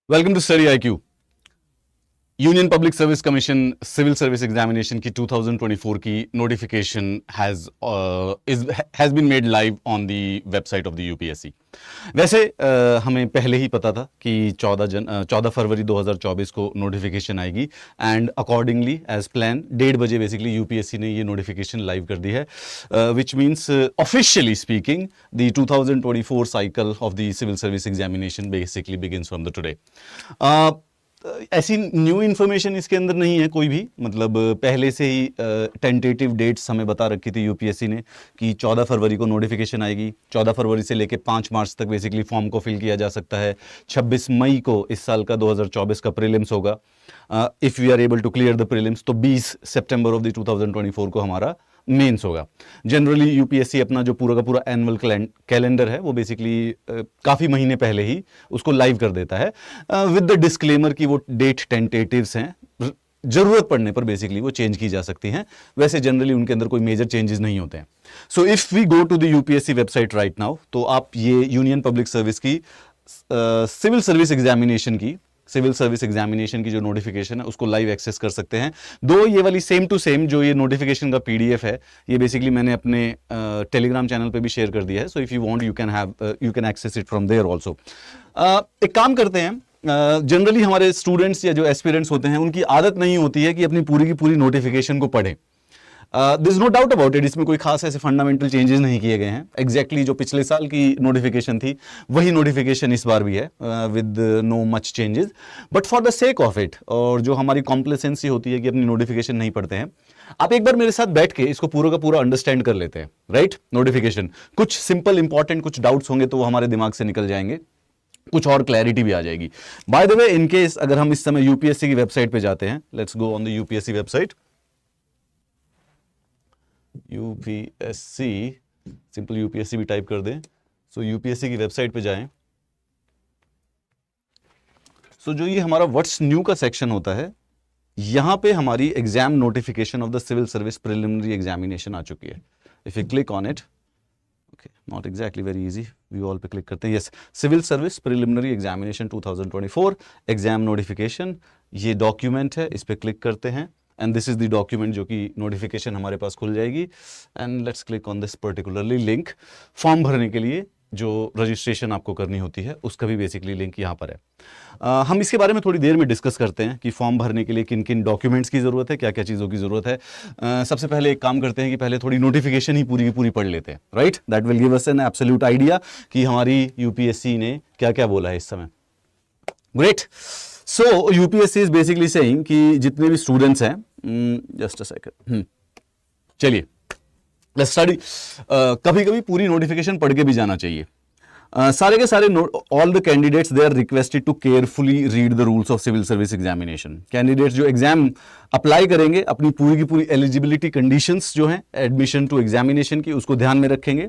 Welcome to study IQ। Union Public Service Commission civil service examination की 2024 की notification has been made live on the website of the UPSC. वैसे हमें पहले ही पता था कि 14 फरवरी 2024 को नोटिफिकेशन आएगी एंड अकॉर्डिंगली एज प्लान 1:30 बजे बेसिकली यूपीएससी ने ये नोटिफिकेशन लाइव कर दी है, which means officially speaking the 2024 cycle of the civil service examination basically begins from the today. ऐसी न्यू इन्फॉर्मेशन इसके अंदर नहीं है कोई भी, मतलब पहले से ही टेंटेटिव डेट्स हमें बता रखी थी यूपीएससी ने कि 14 फरवरी को नोटिफिकेशन आएगी। 14 फरवरी से लेके 5 मार्च तक बेसिकली फॉर्म को फिल किया जा सकता है। 26 मई को इस साल का 2024 का प्रीलिम्स होगा। If we are able to clear the prelims तो 20 सितंबर ऑफ द 2024 को हमारा मेंस होगा। जनरली यूपीएससी अपना जो पूरा का पूरा एनुअल कैलेंडर है वो बेसिकली काफ़ी महीने पहले ही उसको लाइव कर देता है, विद द डिस्क्लेमर कि वो डेट टेंटेटिव्स हैं, जरूरत पड़ने पर बेसिकली वो चेंज की जा सकती हैं। वैसे जनरली उनके अंदर कोई मेजर चेंजेस नहीं होते हैं। So if we go to the UPSC website right now तो आप ये यूनियन पब्लिक सर्विस की सिविल सर्विस एग्जामिनेशन की जो नोटिफिकेशन है उसको लाइव एक्सेस कर सकते हैं। दो ये वाली सेम टू सेम जो ये नोटिफिकेशन का पीडीएफ है ये बेसिकली मैंने अपने टेलीग्राम चैनल पे भी शेयर कर दिया है। So if you want you can access it from there also. एक काम करते हैं, जनरली हमारे स्टूडेंट्स या जो एस्पिरेंट्स होते हैं उनकी आदत नहीं होती है कि अपनी पूरी की पूरी नोटिफिकेशन को पढ़ें। This no doubt about it, इसमें कोई खास ऐसे फंडामेंटल चेंजेस नहीं किए गए हैं। एग्जैक्टली जो पिछले साल की नोटिफिकेशन थी वही नोटिफिकेशन इस बार भी है, with no much changes. But for the sake of it, और जो हमारी कॉम्प्लेसेंसी होती है कि अपनी नोटिफिकेशन नहीं पढ़ते हैं, आप एक बार मेरे साथ बैठ के इसको पूरा का पूरा अंडरस्टैंड कर लेते हैं। राइट, नोटिफिकेशन कुछ सिंपल इंपॉर्टेंट कुछ डाउट्स होंगे तो वो हमारे दिमाग से निकल जाएंगे, कुछ और क्लैरिटी भी आ जाएगी। By the way, in case अगर हम इस समय यूपीएससी की वेबसाइट पे जाते हैं, let's go on the UPSC website. UPSC, simple UPSC भी टाइप कर दें। सो यूपीएससी की वेबसाइट पे जाएं। सो जो ये हमारा व्हाट्स न्यू का सेक्शन होता है, यहां पे हमारी exam notification of the civil service preliminary examination आ चुकी है। If you click on it, okay, not exactly very easy, we all पे क्लिक करते हैं। Yes, civil service preliminary examination 2024 exam notification, ये डॉक्यूमेंट है, इस पे क्लिक करते हैं and this is the document जो कि नोटिफिकेशन हमारे पास खुल जाएगी। And let's click on this particularly link. Form भरने के लिए जो रजिस्ट्रेशन आपको करनी होती है उसका भी बेसिकली लिंक यहाँ पर है। हम इसके बारे में थोड़ी देर में डिस्कस करते हैं कि फॉर्म भरने के लिए किन किन डॉक्यूमेंट्स की ज़रूरत है, क्या क्या चीज़ों की ज़रूरत है। सबसे पहले एक काम करते हैं कि पहले थोड़ी नोटिफिकेशन ही पूरी की पूरी पढ़ लेते हैं। Right, that will give us an absolute idea कि हमारी यूपीएससी ने क्या क्या बोला है इस समय। Great. So UPSC is basically saying कि जितने भी स्टूडेंट्स हैं, जस्ट अ सेकंड, चलिए लेट्स स्टडी। कभी कभी पूरी नोटिफिकेशन पढ़ के भी जाना चाहिए। सारे के सारे all the candidates they are requested to carefully read the rules of civil service examination. Candidates जो एग्जाम अप्लाई करेंगे अपनी पूरी की पूरी एलिजिबिलिटी कंडीशंस जो हैं एडमिशन टू एग्जामिनेशन की, उसको ध्यान में रखेंगे।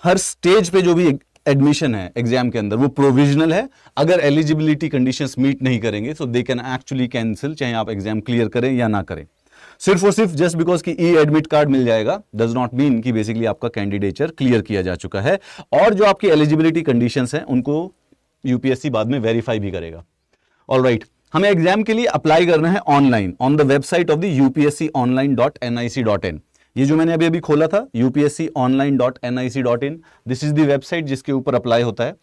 हर स्टेज पे जो भी एडमिशन है एग्जाम के अंदर वो प्रोविजनल है। अगर एलिजिबिलिटी कंडीशंस मीट नहीं करेंगे तो दे कैन एक्चुअली कैंसिल, चाहे आप एग्जाम क्लियर करें या ना करें। सिर्फ और सिर्फ जस्ट बिकॉज कि ई एडमिट कार्ड मिल जाएगा डज नॉट मीन कि बेसिकली आपका कैंडिडेचर क्लियर किया जा चुका है। और जो आपकी एलिजिबिलिटी कंडीशंस हैं उनको यूपीएससी बाद में वेरीफाई भी करेगा। ऑलराइट, हमें एग्जाम के लिए अप्लाई करना है online on the website of the upsconline.nic.in। ये जो मैंने अभी अभी खोला था upsconline.nic.in, this is the website जिसके ऊपर अप्लाई होता है।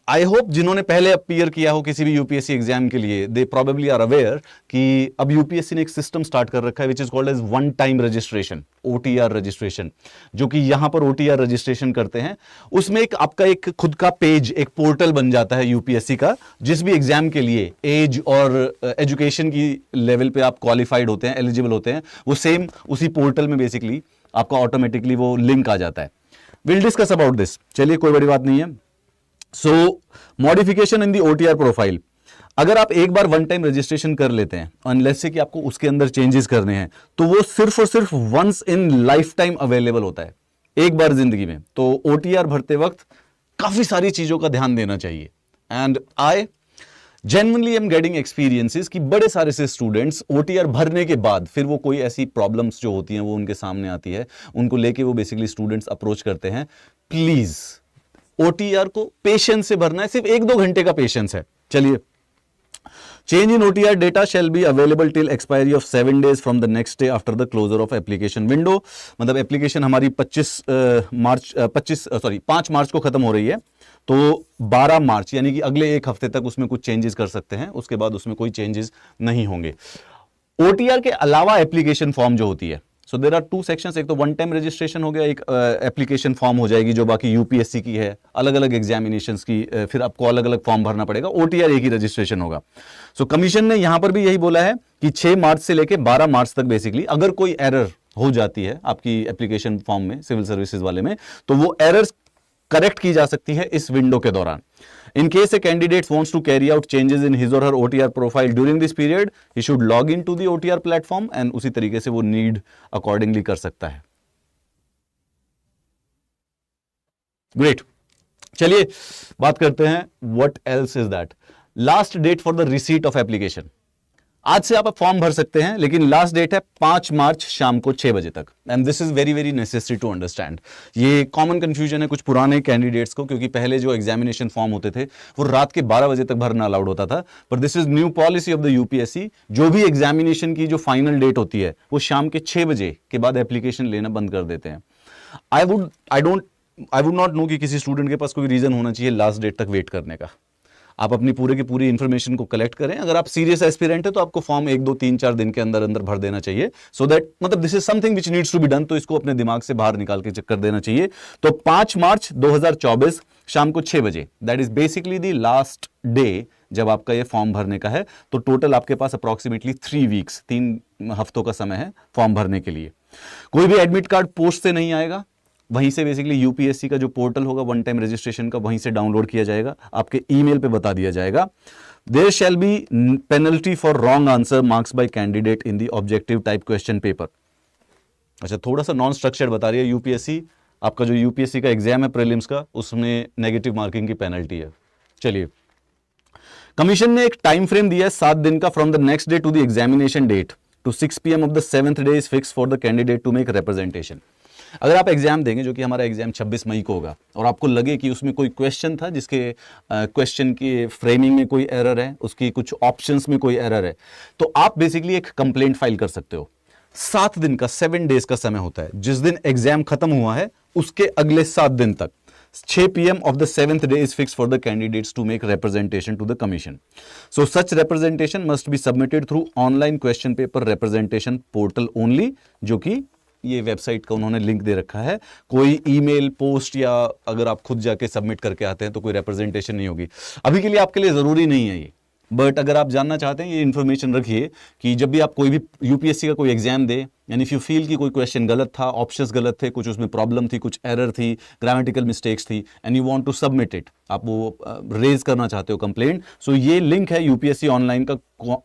आई होप जिन्होंने पहले अपीयर किया हो किसी भी यूपीएससी एग्जाम के लिए, दे प्रोबेबली आर अवेयर कि अब यूपीएससी ने एक सिस्टम स्टार्ट कर रखा है which is called as one time registration, OTR registration, जो कि यहां पर ओटीआर रजिस्ट्रेशन करते हैं उसमें एक आपका एक खुद का पेज, एक पोर्टल बन जाता है यूपीएससी का। जिस भी एग्जाम के लिए एज और एजुकेशन की लेवल पे आप क्वालिफाइड होते हैं, एलिजिबल होते हैं, वो सेम उसी पोर्टल में बेसिकली आपका ऑटोमेटिकली वो लिंक आ जाता है। विल डिस्कस अबाउट दिस, चलिए कोई बड़ी बात नहीं है। So modification in the OTR profile, अगर आप एक बार वन टाइम रजिस्ट्रेशन कर लेते हैं, अनलेस से कि आपको उसके अंदर चेंजेस करने हैं, तो वो सिर्फ और सिर्फ once in lifetime available होता है, एक बार जिंदगी में। तो ओटीआर भरते वक्त काफी सारी चीजों का ध्यान देना चाहिए। And I genuinely am getting experiences कि बड़े सारे से स्टूडेंट्स ओटीआर भरने के बाद फिर वो कोई ऐसी प्रॉब्लम्स जो होती हैं वो उनके सामने आती है, उनको लेके वो बेसिकली स्टूडेंट्स अप्रोच करते हैं। प्लीज ओटीआर को पेशेंस से भरना है, सिर्फ 1-2 घंटे का पेशेंस है। चलिए change in OTR data shall be available till expiry of 7 days from the next day after the closure of application window. मतलब एप्लीकेशन हमारी 5 मार्च को खत्म हो रही है, तो 12 मार्च यानी कि अगले एक हफ्ते तक उसमें कुछ चेंजेस कर सकते हैं, उसके बाद उसमें कोई चेंजेस नहीं होंगे। ओटीआर के अलावा एप्लीकेशन फॉर्म जो होती है, सो देयर आर 2 सेक्शंस, एक तो वन टाइम रजिस्ट्रेशन हो गया, एक एप्लीकेशन फॉर्म हो जाएगी जो बाकी यूपीएससी की है, अलग अलग एग्जामिनेशंस की, फिर आपको अलग अलग फॉर्म भरना पड़ेगा। ओटीआर एक ही रजिस्ट्रेशन होगा। सो कमीशन ने यहां पर भी यही बोला है कि 6 मार्च से लेकर 12 मार्च तक बेसिकली अगर कोई एरर हो जाती है आपकी एप्लीकेशन फॉर्म में, सिविल सर्विसेज वाले में, तो वो एरर्स करेक्ट की जा सकती है इस विंडो के दौरान। In case a candidate wants to carry out changes in his or her OTR profile during this period, he should log into the OTR platform and उसी तरीके से वो need accordingly कर सकता है। Great. चलिए बात करते हैं what else is that? Last date for the receipt of application. आज से आप फॉर्म भर सकते हैं, लेकिन लास्ट डेट है 5 मार्च शाम को 6 बजे तक। And this is very very necessary to understand. ये कॉमन कंफ्यूजन है कुछ पुराने कैंडिडेट्स को, क्योंकि पहले जो एग्जामिनेशन फॉर्म होते थे वो रात के 12 बजे तक भरना अलाउड होता था, पर this is new policy of the UPSC. जो भी एग्जामिनेशन की जो फाइनल डेट होती है वो शाम के 6 बजे के बाद एप्लीकेशन लेना बंद कर देते हैं। आई वुड नॉट नो कि किसी स्टूडेंट के पास कोई रीजन होना चाहिए लास्ट डेट तक वेट करने का। आप अपनी पूरे की पूरी इंफॉर्मेशन को कलेक्ट करें। अगर आप सीरियस एस्पिरेंट है तो आपको फॉर्म 1 2 3 4 दिन के अंदर अंदर भर देना चाहिए, सो दैट मतलब this is something which needs to be done, तो इसको अपने दिमाग से बाहर निकाल के चेक कर देना चाहिए। तो 5 मार्च 2024 शाम को 6 बजे, that is basically the last day जब आपका ये फॉर्म भरने का है। तो टोटल आपके पास अप्रोक्सीमेटली 3 वीक्स 3 हफ्तों का समय है फॉर्म भरने के लिए। कोई भी एडमिट कार्ड पोस्ट से नहीं आएगा, वहीं से बेसिकली यूपीएससी का जो पोर्टल होगा वन टाइम रजिस्ट्रेशन का, वहीं से डाउनलोड किया जाएगा, आपके ईमेल पे बता दिया जाएगा। There shall be penalty for wrong answer marks by candidate in the objective type question paper. अच्छा, थोड़ा सा नॉन स्ट्रक्चर्ड बता रही है यूपीएससी। आपका जो यूपीएससी का एग्जाम है प्रीलिम्स का, उसमें नेगेटिव मार्किंग की पेनल्टी है। चलिए, कमीशन ने एक टाइम फ्रेम दिया है 7 दिन का, from the next day to the examination date to 6 PM of the 7th day is fix for the candidate to make representation. अगर आप एग्जाम देंगे, जो कि हमारा एग्जाम 26 मई को होगा, और आपको लगे कि उसमें कोई क्वेश्चन था जिसके क्वेश्चन की फ्रेमिंग में कोई एरर है, उसकी कुछ ऑप्शंस में कोई एरर है, तो आप बेसिकली एक कंप्लेंट फाइल कर सकते हो। 7 दिन का 7 डेज का समय होता है। जिस दिन एग्जाम खत्म हुआ है उसके अगले 7 दिन तक 6 PM of the 7th day is fixed for the candidates to make representation to the commission. So such representation must be submitted through online question paper representation portal only, जो कि ये वेबसाइट का उन्होंने लिंक दे रखा है। कोई email, post या अगर आप खुद जाके सबमिट करके आते हैं तो कोई रिप्रेजेंटेशन नहीं होगी। अभी के लिए आपके लिए जरूरी नहीं है ये, बट अगर आप जानना चाहते हैं ये इन्फॉर्मेशन रखिए कि जब भी आप कोई भी यूपीएससी का कोई एग्जाम दे, यानी इफ यू फील कि कोई क्वेश्चन गलत था, ऑप्शंस गलत थे, कुछ उसमें प्रॉब्लम थी, कुछ एरर थी, ग्रामेटिकल मिस्टेक्स थी, and you want to submit it, आप वो रेज करना चाहते हो कंप्लेंट, सो ये लिंक है यूपीएससी ऑनलाइन का,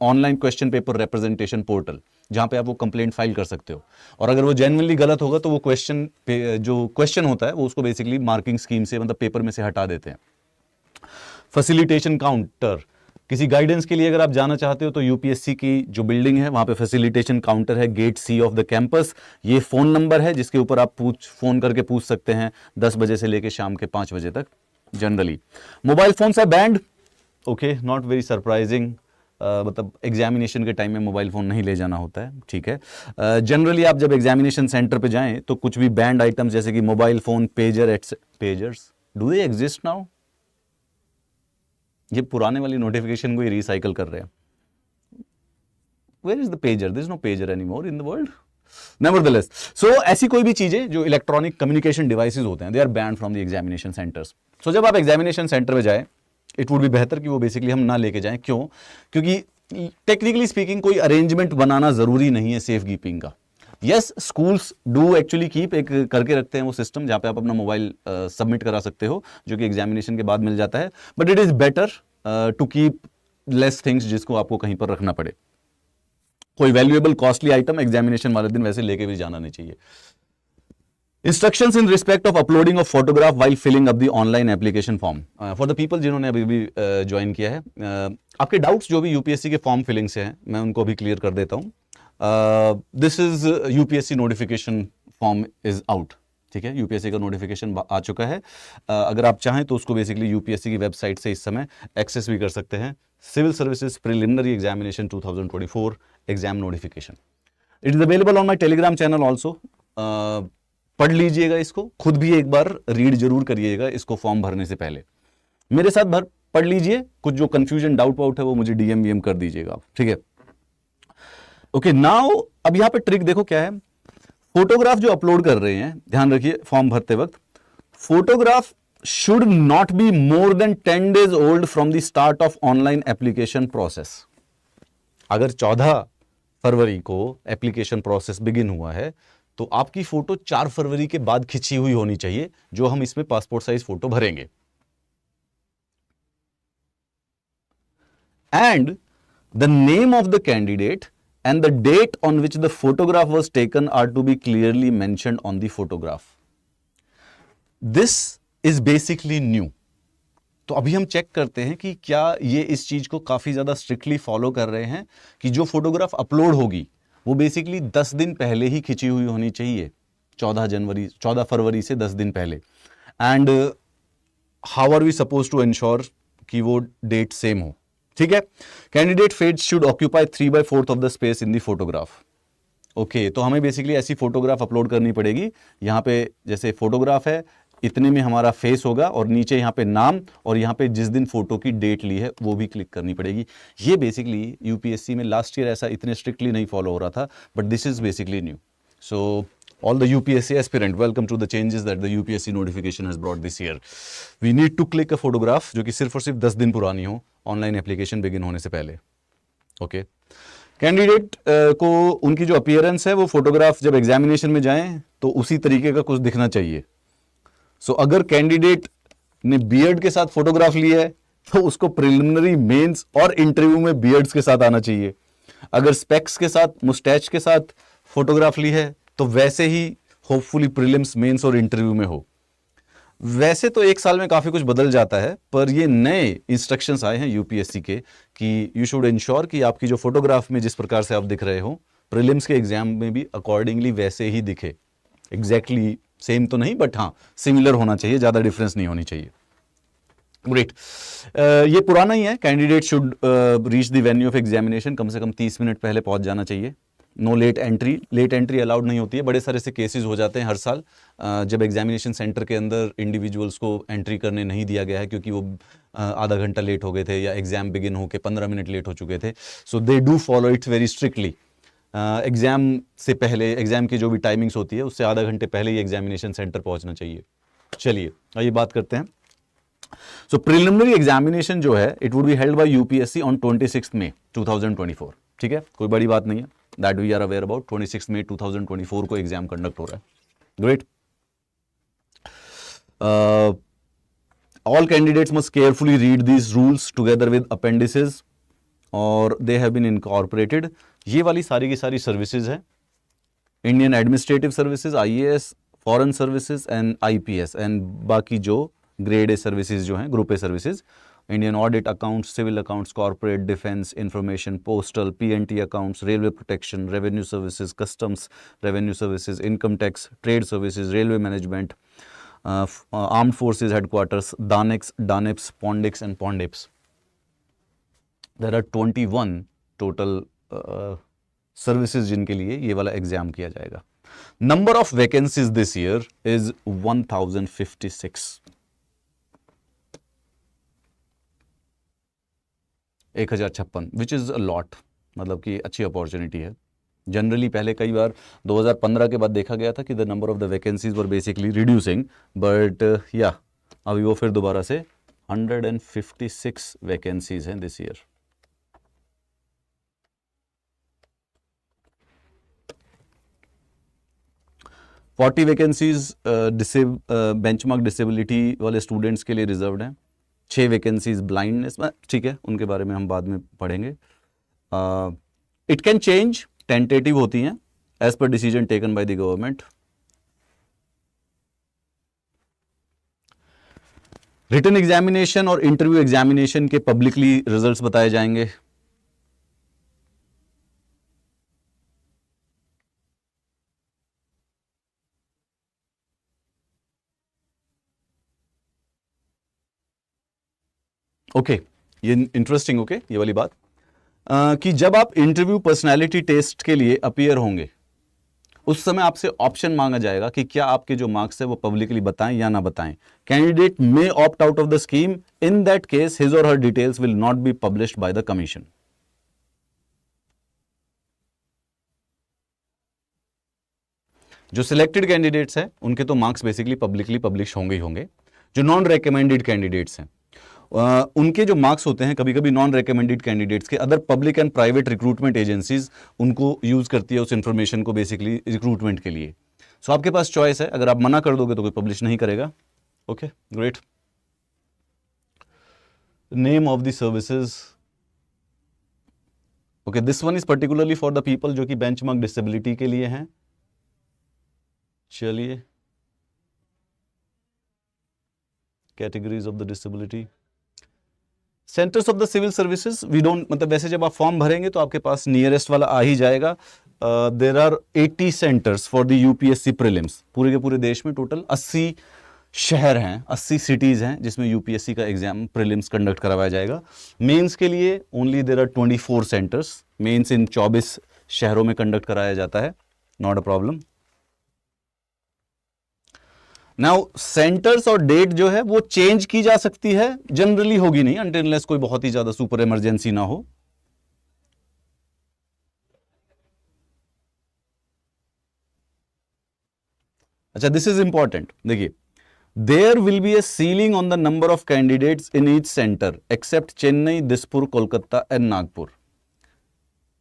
online question paper representation portal, जहां पे आप वो कंप्लेंट फाइल कर सकते हो। और अगर वो जेन्युइनली गलत होगा तो वो जो क्वेश्चन होता है वो उसको बेसिकली मार्किंग स्कीम से, मतलब पेपर में से हटा देते हैं। फैसिलिटेशन काउंटर, किसी गाइडेंस के लिए अगर आप जाना चाहते हो तो यूपीएससी की जो बिल्डिंग है वहां पे फैसिलिटेशन काउंटर है, gate C of the campus. ये फोन नंबर है जिसके ऊपर आप फोन करके पूछ सकते हैं 10 बजे से लेकर शाम के 5 बजे तक। जनरली मोबाइल फोन्स है band, okay, not very surprising, मतलब एग्जामिनेशन के टाइम में मोबाइल फोन नहीं ले जाना होता है, ठीक है। जनरली आप जब एग्जामिनेशन सेंटर पे जाएं तो कुछ भी बैंड आइटम्स जैसे कि mobile phone, pager, pagers, do they exist now? ये पुराने वाली नोटिफिकेशन को ही रिसाइकल कर रहे हैं। Where is the pager? There is no pager anymore in the world. Nevertheless, so ऐसी कोई भी चीजें जो इलेक्ट्रॉनिक कम्युनिकेशन डिवाइसेस होते हैं, they are banned from the examination centres. So जब आप एग्जामिनेशन सेंटर में जाए, इट वुड बी बेहतर कि वो बेसिकली हम ना लेके जाएं। क्यों? क्योंकि टेक्निकली स्पीकिंग कोई अरेंजमेंट बनाना जरूरी नहीं है सेफ कीपिंग का। Yes, schools do actually keep, एक करके रखते हैं वो सिस्टम जहां पे आप अपना मोबाइल सबमिट करा सकते हो, जो कि एग्जामिनेशन के बाद मिल जाता है, but it is better to keep less things जिसको आपको कहीं पर रखना पड़े। कोई वैल्यूएबल कॉस्टली आइटम एग्जामिनेशन वाले दिन वैसे लेके भी जाना नहीं चाहिए। Instructions in respect of uploading of photograph while filling up the online application form. For the people जिन्होंने अभी भी ज्वाइन किया है, आपके डाउट्स जो भी यूपीएससी के फॉर्म फिलिंग से हैं, मैं उनको भी क्लियर कर देता हूँ। This is UPSC notification form is out, ठीक है, यूपीएससी का नोटिफिकेशन आ चुका है। अगर आप चाहें तो उसको बेसिकली यूपीएससी की वेबसाइट से इस समय एक्सेस भी कर सकते हैं। Civil Services Preliminary Examination 2024 exam notification. It is available on my Telegram channel also. पढ़ लीजिएगा इसको, खुद भी एक बार रीड जरूर करिएगा इसको फॉर्म भरने से पहले, मेरे साथ पढ़ लीजिए, कुछ जो कंफ्यूजन डाउट वाउट है वो मुझे डीएम कर दीजिएगा आप, ठीक है। ओके, नाउ अब यहां पे ट्रिक देखो क्या है। फोटोग्राफ जो अपलोड कर रहे हैं, ध्यान रखिए फॉर्म भरते वक्त, photograph should not be more than 10 days old from the start of online application process. अगर 14 फरवरी को एप्लीकेशन प्रोसेस बिगिन हुआ है तो आपकी फोटो 4 फरवरी के बाद खिंची हुई होनी चाहिए, जो हम इसमें पासपोर्ट साइज फोटो भरेंगे। And the name of the candidate and the date on which the photograph was taken are to be clearly mentioned on the photograph. This is basically new. तो अभी हम चेक करते हैं कि क्या ये इस चीज को काफी ज्यादा स्ट्रिक्टली फॉलो कर रहे हैं कि जो फोटोग्राफ अपलोड होगी वो बेसिकली 10 दिन पहले ही खिंची हुई होनी चाहिए, 14 फरवरी से 10 दिन पहले। And how are we suppose to ensure कि वो डेट सेम हो, ठीक है। Candidate face should occupy 3/4 of the space in the photograph. Okay, तो हमें बेसिकली ऐसी फोटोग्राफ अपलोड करनी पड़ेगी। यहाँ पे जैसे फोटोग्राफ है, इतने में हमारा फेस होगा और नीचे यहाँ पे नाम और यहाँ पे जिस दिन फोटो की डेट ली है वो भी क्लिक करनी पड़ेगी। ये बेसिकली यूपीएससी में लास्ट ईयर ऐसा इतने स्ट्रिक्टली नहीं फॉलो हो रहा था, but this is basically new. So all the UPSC aspirant, welcome to the changes that the UPSC notification has brought this year. We need to click a photograph जो कि सिर्फ और सिर्फ 10 दिन पुरानी हो, ऑनलाइन एप्लीकेशन बिगिन होने से पहले। ओके, कैंडिडेट को उनकी जो अपीयरेंस है वो फोटोग्राफ जब एग्जामिनेशन में जाएं तो उसी तरीके का कुछ दिखना चाहिए। सो अगर कैंडिडेट ने बियर्ड के साथ फोटोग्राफ लिया है तो उसको प्रिलिमिनरी, मेंस और इंटरव्यू में बियर्ड्स के साथ आना चाहिए। अगर स्पेक्स के साथ, मुस्टैच के साथ फोटोग्राफ ली है तो वैसे ही होपफुली प्रीलिम्स, मेंस और इंटरव्यू में हो। वैसे तो एक साल में काफी कुछ बदल जाता है, पर ये नए इंस्ट्रक्शंस आए हैं यूपीएससी के कि यू शुड इंश्योर कि आपकी जो फोटोग्राफ में जिस प्रकार से आप दिख रहे हो, प्रीलिम्स के एग्जाम में भी अकॉर्डिंगली वैसे ही दिखे। एग्जैक्टली सेम तो नहीं, बट हाँ सिमिलर होना चाहिए, ज्यादा डिफरेंस नहीं होनी चाहिए। ग्रेट, ये पुराना ही है। Candidate should reach the venue of examination, कम से कम 30 मिनट पहले पहुंच जाना चाहिए। No late entry, late entry allowed नहीं होती है। बड़े सारे से केसेस हो जाते हैं हर साल जब एग्जामिनेशन सेंटर के अंदर इंडिविजुअल्स को एंट्री करने नहीं दिया गया है क्योंकि वो आधा घंटा लेट हो गए थे या एग्जाम बिगिन होकर 15 मिनट लेट हो चुके थे। So they do follow it very strictly. Exam से पहले, एग्जाम की जो भी टाइमिंग्स होती है उससे आधा घंटे पहले ही एग्जामिनेशन सेंटर पहुंचना चाहिए। चलिए आइए बात करते हैं। सो प्रिलिमिनरी एग्जामिनेशन जो है it would be held by UPSC on 26 मई 2024। ठीक है, कोई बड़ी बात नहीं है, that we are aware about. 26 मई 2024 को एग्जाम कंडक्ट हो रहा है। Great, all candidates must carefully read these rules together with appendices और they have been incorporated। ये वाली सारी की सारी सर्विसेज है, Indian administrative services, IAS, foreign services and IPS, and बाकी जो ग्रेड ए सर्विसेज जो हैं, group A services, Indian audit, accounts, civil accounts, corporate, defence, information, postal, PNT accounts, railway protection, revenue services, customs revenue services, income tax, trade services, railway management, armed forces headquarters, DANICS, DANIPS, PONDICS and PONDIPS. There are 21 total services जिनके लिए ये वाला exam किया जाएगा। Number of vacancies this year is 1056, 1056, which is a lot, मतलब कि अच्छी opportunity है। जनरली पहले कई बार 2015 के बाद देखा गया था कि the number of the vacancies were basically reducing, but या अभी वो फिर दोबारा से 156 वैकेंसीज हैं this year. Forty vacancies benchmark disability वाले स्टूडेंट्स के लिए रिजर्व्ड हैं। 6 वैकेंसीज ब्लाइंडनेस, ठीक है उनके बारे में हम बाद में पढ़ेंगे। इट कैन चेंज, टेंटेटिव होती हैं as per decision taken by the government. Written examination और इंटरव्यू एग्जामिनेशन के पब्लिकली रिजल्ट्स बताए जाएंगे। ओके, ये इंटरेस्टिंग, ओके, ये वाली बात कि जब आप इंटरव्यू पर्सनालिटी टेस्ट के लिए अपीयर होंगे उस समय आपसे ऑप्शन मांगा जाएगा कि क्या आपके जो मार्क्स है वो पब्लिकली बताएं या ना बताएं. Candidate may opt out of the scheme. In that case his or her details will not be published by the commission. जो सिलेक्टेड कैंडिडेट्स हैं उनके तो मार्क्स बेसिकली पब्लिकली पब्लिश होंगे ही होंगे. जो नॉन रिकमेंडेड कैंडिडेट्स हैं उनके जो मार्क्स होते हैं, कभी कभी नॉन रिकमेंडेड कैंडिडेट्स के other public and private recruitment agencies उनको यूज करती है उस इंफॉर्मेशन को बेसिकली रिक्रूटमेंट के लिए. सो आपके पास चॉइस है, अगर आप मना कर दोगे तो कोई पब्लिश नहीं करेगा. Okay, great. Name of the services. Okay, this one is particularly for the people जो कि बेंचमार्क डिसेबिलिटी के लिए हैं. चलिए, categories of the disability. Centres of the civil services we don't, मतलब वैसे जब आप फॉर्म भरेंगे तो आपके पास नियरेस्ट वाला आ ही जाएगा. There are 80 centres for the UPSC prelims. पूरे के पूरे देश में टोटल 80 शहर हैं, 80 सिटीज हैं जिसमें यूपीएससी का एग्जाम प्रीलिम्स कंडक्ट करवाया जाएगा. मेंस के लिए only there are 24 centres. Mains इन 24 शहरों में कंडक्ट कराया जाता है. Not a problem. Now centres और डेट जो है वो चेंज की जा सकती है, जनरली होगी नहीं अनटिल अनलेस कोई बहुत ही ज्यादा सुपर इमरजेंसी ना हो. अच्छा, दिस इज इंपॉर्टेंट. देखिए, there will be a ceiling on the number of candidates in each centre except Chennai, Dispur, Kolkata and Nagpur.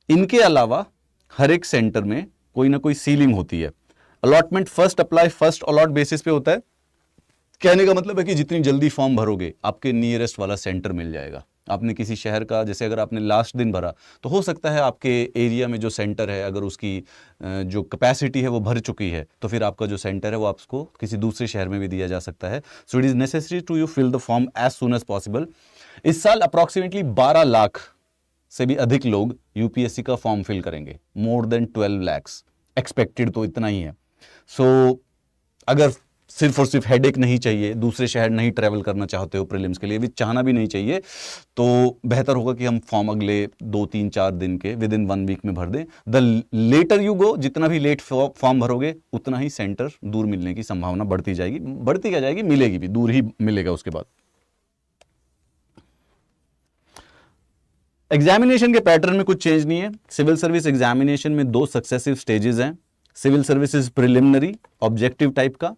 इनके अलावा हर एक सेंटर में कोई ना कोई सीलिंग होती है. Allotment first apply first allot basis पे होता है. कहने का मतलब है कि जितनी जल्दी फॉर्म भरोगे आपके नियरेस्ट वाला सेंटर मिल जाएगा. आपने किसी शहर का, जैसे अगर आपने लास्ट दिन भरा तो हो सकता है आपके एरिया में जो सेंटर है अगर उसकी जो कैपेसिटी है वो भर चुकी है तो फिर आपका जो सेंटर है वो आपको किसी दूसरे शहर में भी दिया जा सकता है. So it is necessary to you fill the form as soon as possible. इस साल अप्रॉक्सीमेटली 12 लाख से भी अधिक लोग यूपीएससी का फॉर्म फिल करेंगे. मोर देन 12 lakhs एक्सपेक्टेड तो इतना ही है. सो अगर सिर्फ और सिर्फ हेडेक नहीं चाहिए, दूसरे शहर नहीं ट्रैवल करना चाहते हो प्रीलिम्स के लिए, भी चाहना भी नहीं चाहिए, तो बेहतर होगा कि हम फॉर्म अगले 2-3-4 दिन के विद इन 1 वीक में भर दें. द लेटर यू गो, जितना भी लेट फॉर्म भरोगे उतना ही सेंटर दूर मिलने की संभावना बढ़ती जाएगी. बढ़ती क्या जाएगी, मिलेगी भी, दूर ही मिलेगा उसके बाद. एग्जामिनेशन के पैटर्न में कुछ चेंज नहीं है. सिविल सर्विस एग्जामिनेशन में 2 सक्सेसिव स्टेजेस हैं. Civil services preliminary objective type का,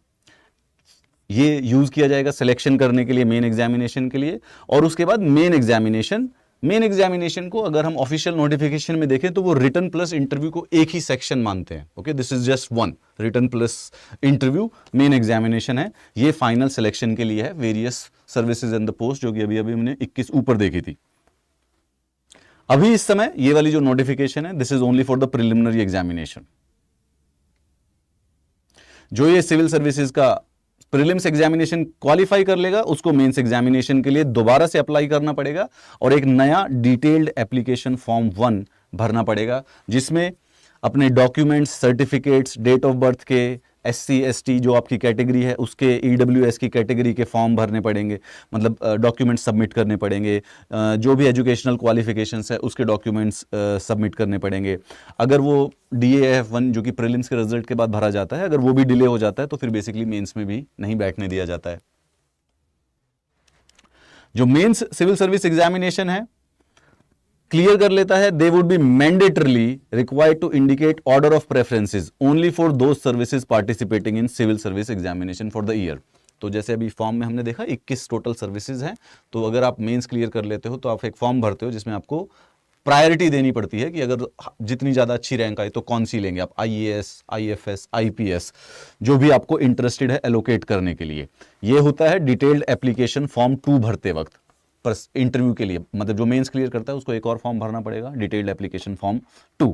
ये यूज किया जाएगा सिलेक्शन करने के लिए मेन एग्जामिनेशन के लिए. और उसके बाद मेन एग्जामिनेशन. मेन एग्जामिनेशन को अगर हम ऑफिशियल नोटिफिकेशन में देखें तो वो रिटन प्लस इंटरव्यू को एक ही सेक्शन मानते हैं. Okay, this is just one. Written plus interview main examination है. ये फाइनल सिलेक्शन के लिए है various services and the post, जो कि अभी अभी हमने 21 ऊपर देखी थी. अभी इस समय ये वाली जो नोटिफिकेशन है this is only for the preliminary examination. जो ये सिविल सर्विसेज का प्रीलिम्स एग्जामिनेशन क्वालिफाई कर लेगा उसको मेंस एग्जामिनेशन के लिए दोबारा से अप्लाई करना पड़ेगा और एक नया डिटेल्ड एप्लीकेशन फॉर्म 1 भरना पड़ेगा, जिसमें अपने documents, certificates, date of birth के, SC ST जो आपकी कैटेगरी है उसके, EWS की कैटेगरी के फॉर्म भरने पड़ेंगे, मतलब डॉक्यूमेंट्स सबमिट करने पड़ेंगे. जो भी एजुकेशनल क्वालिफिकेशंस है उसके डॉक्यूमेंट्स सबमिट करने पड़ेंगे. अगर वो DAF1 जो कि प्रीलिम्स के रिजल्ट के बाद भरा जाता है, अगर वो भी डिले हो जाता है तो फिर बेसिकली मेंस में भी नहीं बैठने दिया जाता है. जो मेंस सिविल सर्विस एग्जामिनेशन है क्लियर कर लेता है, they would be mandatorily required to indicate order of preferences only for those services participating in civil service examination for the year. तो जैसे अभी फॉर्म में हमने देखा 21 टोटल सर्विसेज हैं, तो अगर आप मेंस क्लियर कर लेते हो तो आप एक फॉर्म भरते हो जिसमें आपको प्रायोरिटी देनी पड़ती है कि अगर जितनी ज़्यादा अच्छी रैंक आई तो कौन सी लेंगे आप, IAS, IFS, IPS, जो भी आपको इंटरेस्टेड है एलोकेट करने के लिए. ये होता है डिटेल्ड एप्लीकेशन फॉर्म 2 भरते वक्त पर इंटरव्यू के लिए, मतलब जो मेंस क्लियर करता है उसको एक और फॉर्म भरना पड़ेगा, detailed application form 2.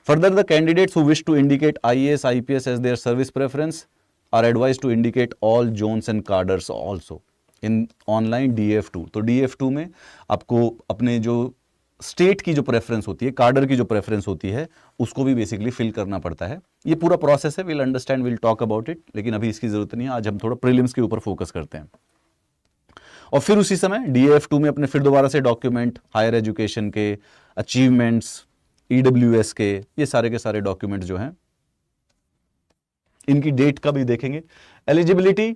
Further the candidates who wish to indicate IAS, IPS as their service preference are advised to indicate all zones and cadres also in online DF2. तो DF2 में आपको अपने जो स्टेट की जो preference होती है, कार्डर की जो प्रेफरेंस होती है, उसको भी बेसिकली फिल करना पड़ता है. ये पूरा प्रोसेस है, will understand, will talk about it, लेकिन अभी इसकी जरूरत नहीं है. आज हम थोड़ा प्रीलिम्स के ऊपर फोकस करते हैं. और फिर उसी समय DAF2 में अपने फिर दोबारा से डॉक्यूमेंट हायर एजुकेशन के, अचीवमेंट्स, EWS के, ये सारे के सारे डॉक्यूमेंट जो हैं इनकी डेट का भी देखेंगे। एलिजिबिलिटी,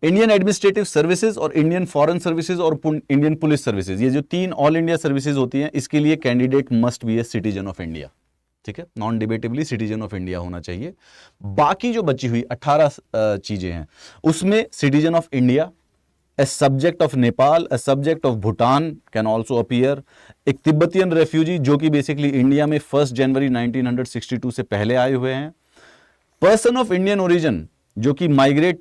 इंडियन एडमिनिस्ट्रेटिव सर्विसेज और इंडियन फॉरेन सर्विसेज और इंडियन पुलिस सर्विसेज, ये जो 3 ऑल इंडिया सर्विसेज होती हैं, इसके लिए candidate must be a citizen of India. ठीक है, नॉन डिबेटिवली सिटीजन ऑफ इंडिया होना चाहिए। बाकी जो बची हुई 18 चीजें हैं उसमें citizen of India, a subject of Nepal, a subject of Bhutan can also appear, एक तिब्बतियन रेफ्यूजी जो कि बेसिकली इंडिया में 1 जनवरी 1962 से पहले आए हुए हैं, पर्सन ऑफ इंडियन ओरिजिन जो कि माइग्रेट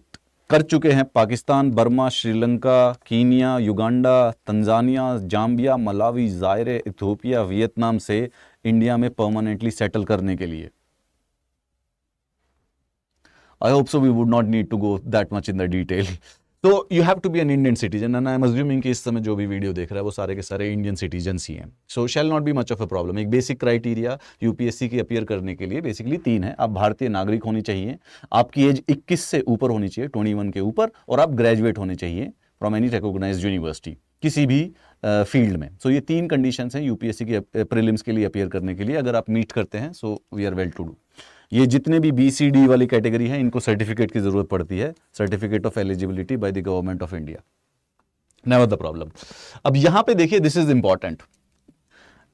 कर चुके हैं Pakistan, Burma, Sri Lanka, Kenya, Uganda, Tanzania, Zambia, Malawi, जायरे, Ethiopia, Vietnam से इंडिया में परमानेंटली सेटल करने के लिए। I hope so we would not need to go that much in the detail. So you have to be an Indian citizen and I am assuming कि इस समय जो भी वीडियो देख रहा है वो सारे के सारे इंडियन सिटीजन्स ही हैं। So shall not be much of a problem. एक बेसिक क्राइटेरिया यूपीएससी की अपीयर करने के लिए बेसिकली 3 है। आप भारतीय नागरिक होनी चाहिए, आपकी एज 21 से ऊपर होनी चाहिए, 21 के ऊपर, और आप ग्रेजुएट होने चाहिए फ्रॉम एनी रिकॉग्नाइज्ड यूनिवर्सिटी किसी भी फील्ड में। सो ये 3 कंडीशंस हैं यूपीएससी के प्रीलिम्स के लिए अपीयर करने के लिए। अगर आप मीट करते हैं so we are well to do. ये जितने भी BCD वाली कैटेगरी है इनको सर्टिफिकेट की जरूरत पड़ती है, certificate of eligibility by the government of India. Never the problem. अब यहां पे देखिए, this is important,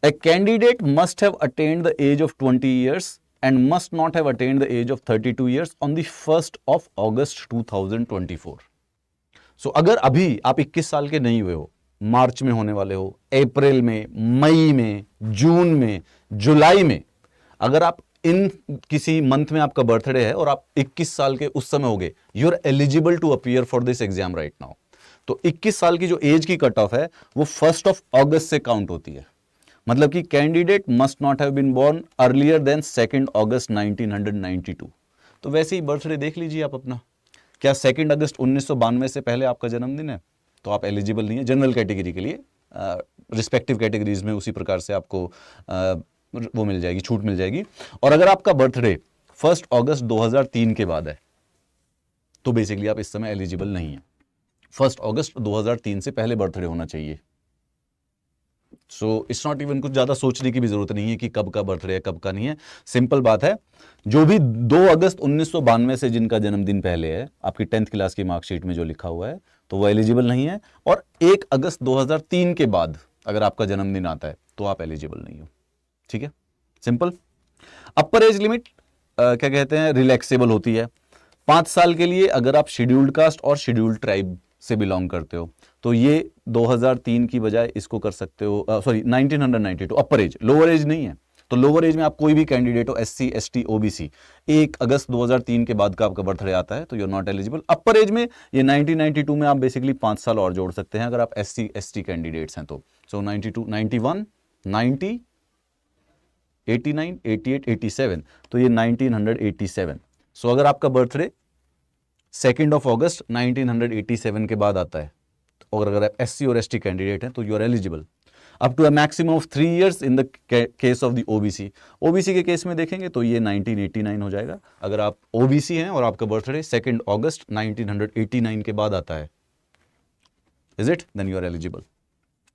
a candidate must have attained the age of 20 years and must not have attained the age of 32 years on the 1 August 2024। So अगर अभी आप 21 साल के नहीं हुए हो, मार्च में होने वाले हो, अप्रैल में, मई में, जून में, जुलाई में, अगर आप इन किसी मंथ में आपका बर्थडे है और आप 21 साल के उस समय हो गए, you are eligible to appear for this exam right now. तो 21 साल की जो एज की कट ऑफ है वो 1 अगस्त से काउंट होती है। मतलब कि candidate must not have been born earlier than 2 August 1992। तो वैसे ही बर्थडे देख लीजिए आप अपना, क्या 2 अगस्त 1992 से पहले आपका जन्मदिन है तो आप एलिजिबल नहीं है जनरल कैटेगरी के लिए। रिस्पेक्टिव कैटेगरीज में उसी प्रकार से आपको वो मिल जाएगी, छूट मिल जाएगी। और अगर आपका बर्थडे 1 अगस्त 2003 के बाद है तो बेसिकली आप इस समय एलिजिबल नहीं है। 1 अगस्त 2003 से पहले बर्थडे होना चाहिए। सो इट्स नॉट इवन, कुछ ज्यादा सोचने की भी जरूरत नहीं है कि कब का बर्थडे है कब का नहीं है। सिंपल बात है, जो भी 2 अगस्त 1992 से जिनका जन्मदिन पहले है, आपकी 10th क्लास की मार्कशीट में जो लिखा हुआ है, तो वो एलिजिबल नहीं है। और 1 अगस्त 2003 के बाद अगर आपका जन्मदिन आता है तो आप एलिजिबल नहीं हो। ठीक है, सिंपल। अपर एज लिमिट क्या कहते हैं, रिलैक्सेबल होती है 5 साल के लिए। अगर आप शेड्यूल्ड कास्ट और शेड्यूल्ड ट्राइब से बिलोंग करते हो तो ये 2003 की बजाय इसको कर सकते हो, sorry 1992 upper age, lower age नहीं है। तो लोअर एज में आप कोई भी कैंडिडेट हो, SC ST OBC, 1 अगस्त 2003 के बाद का आपका बर्थडे आता है तो you are not eligible. Upper age में ये 1992 में आप बेसिकली 5 साल और जोड़ सकते हैं अगर आप SC ST कैंडिडेट्स हैं तो। सो 92, 91, 90, 89, 88, 87, तो ये 1987। सो अगर आपका बर्थडे 2 अगस्त 1987 के बाद आता है और अगर आप SC और ST कैंडिडेट हैं तो you are eligible up to a maximum of 3 years in the case of the OBC। OBC के केस में देखेंगे तो ये 1989 हो जाएगा। अगर आप OBC हैं और आपका बर्थडे 2 अगस्त 1989 के बाद आता है, is it, then you are eligible.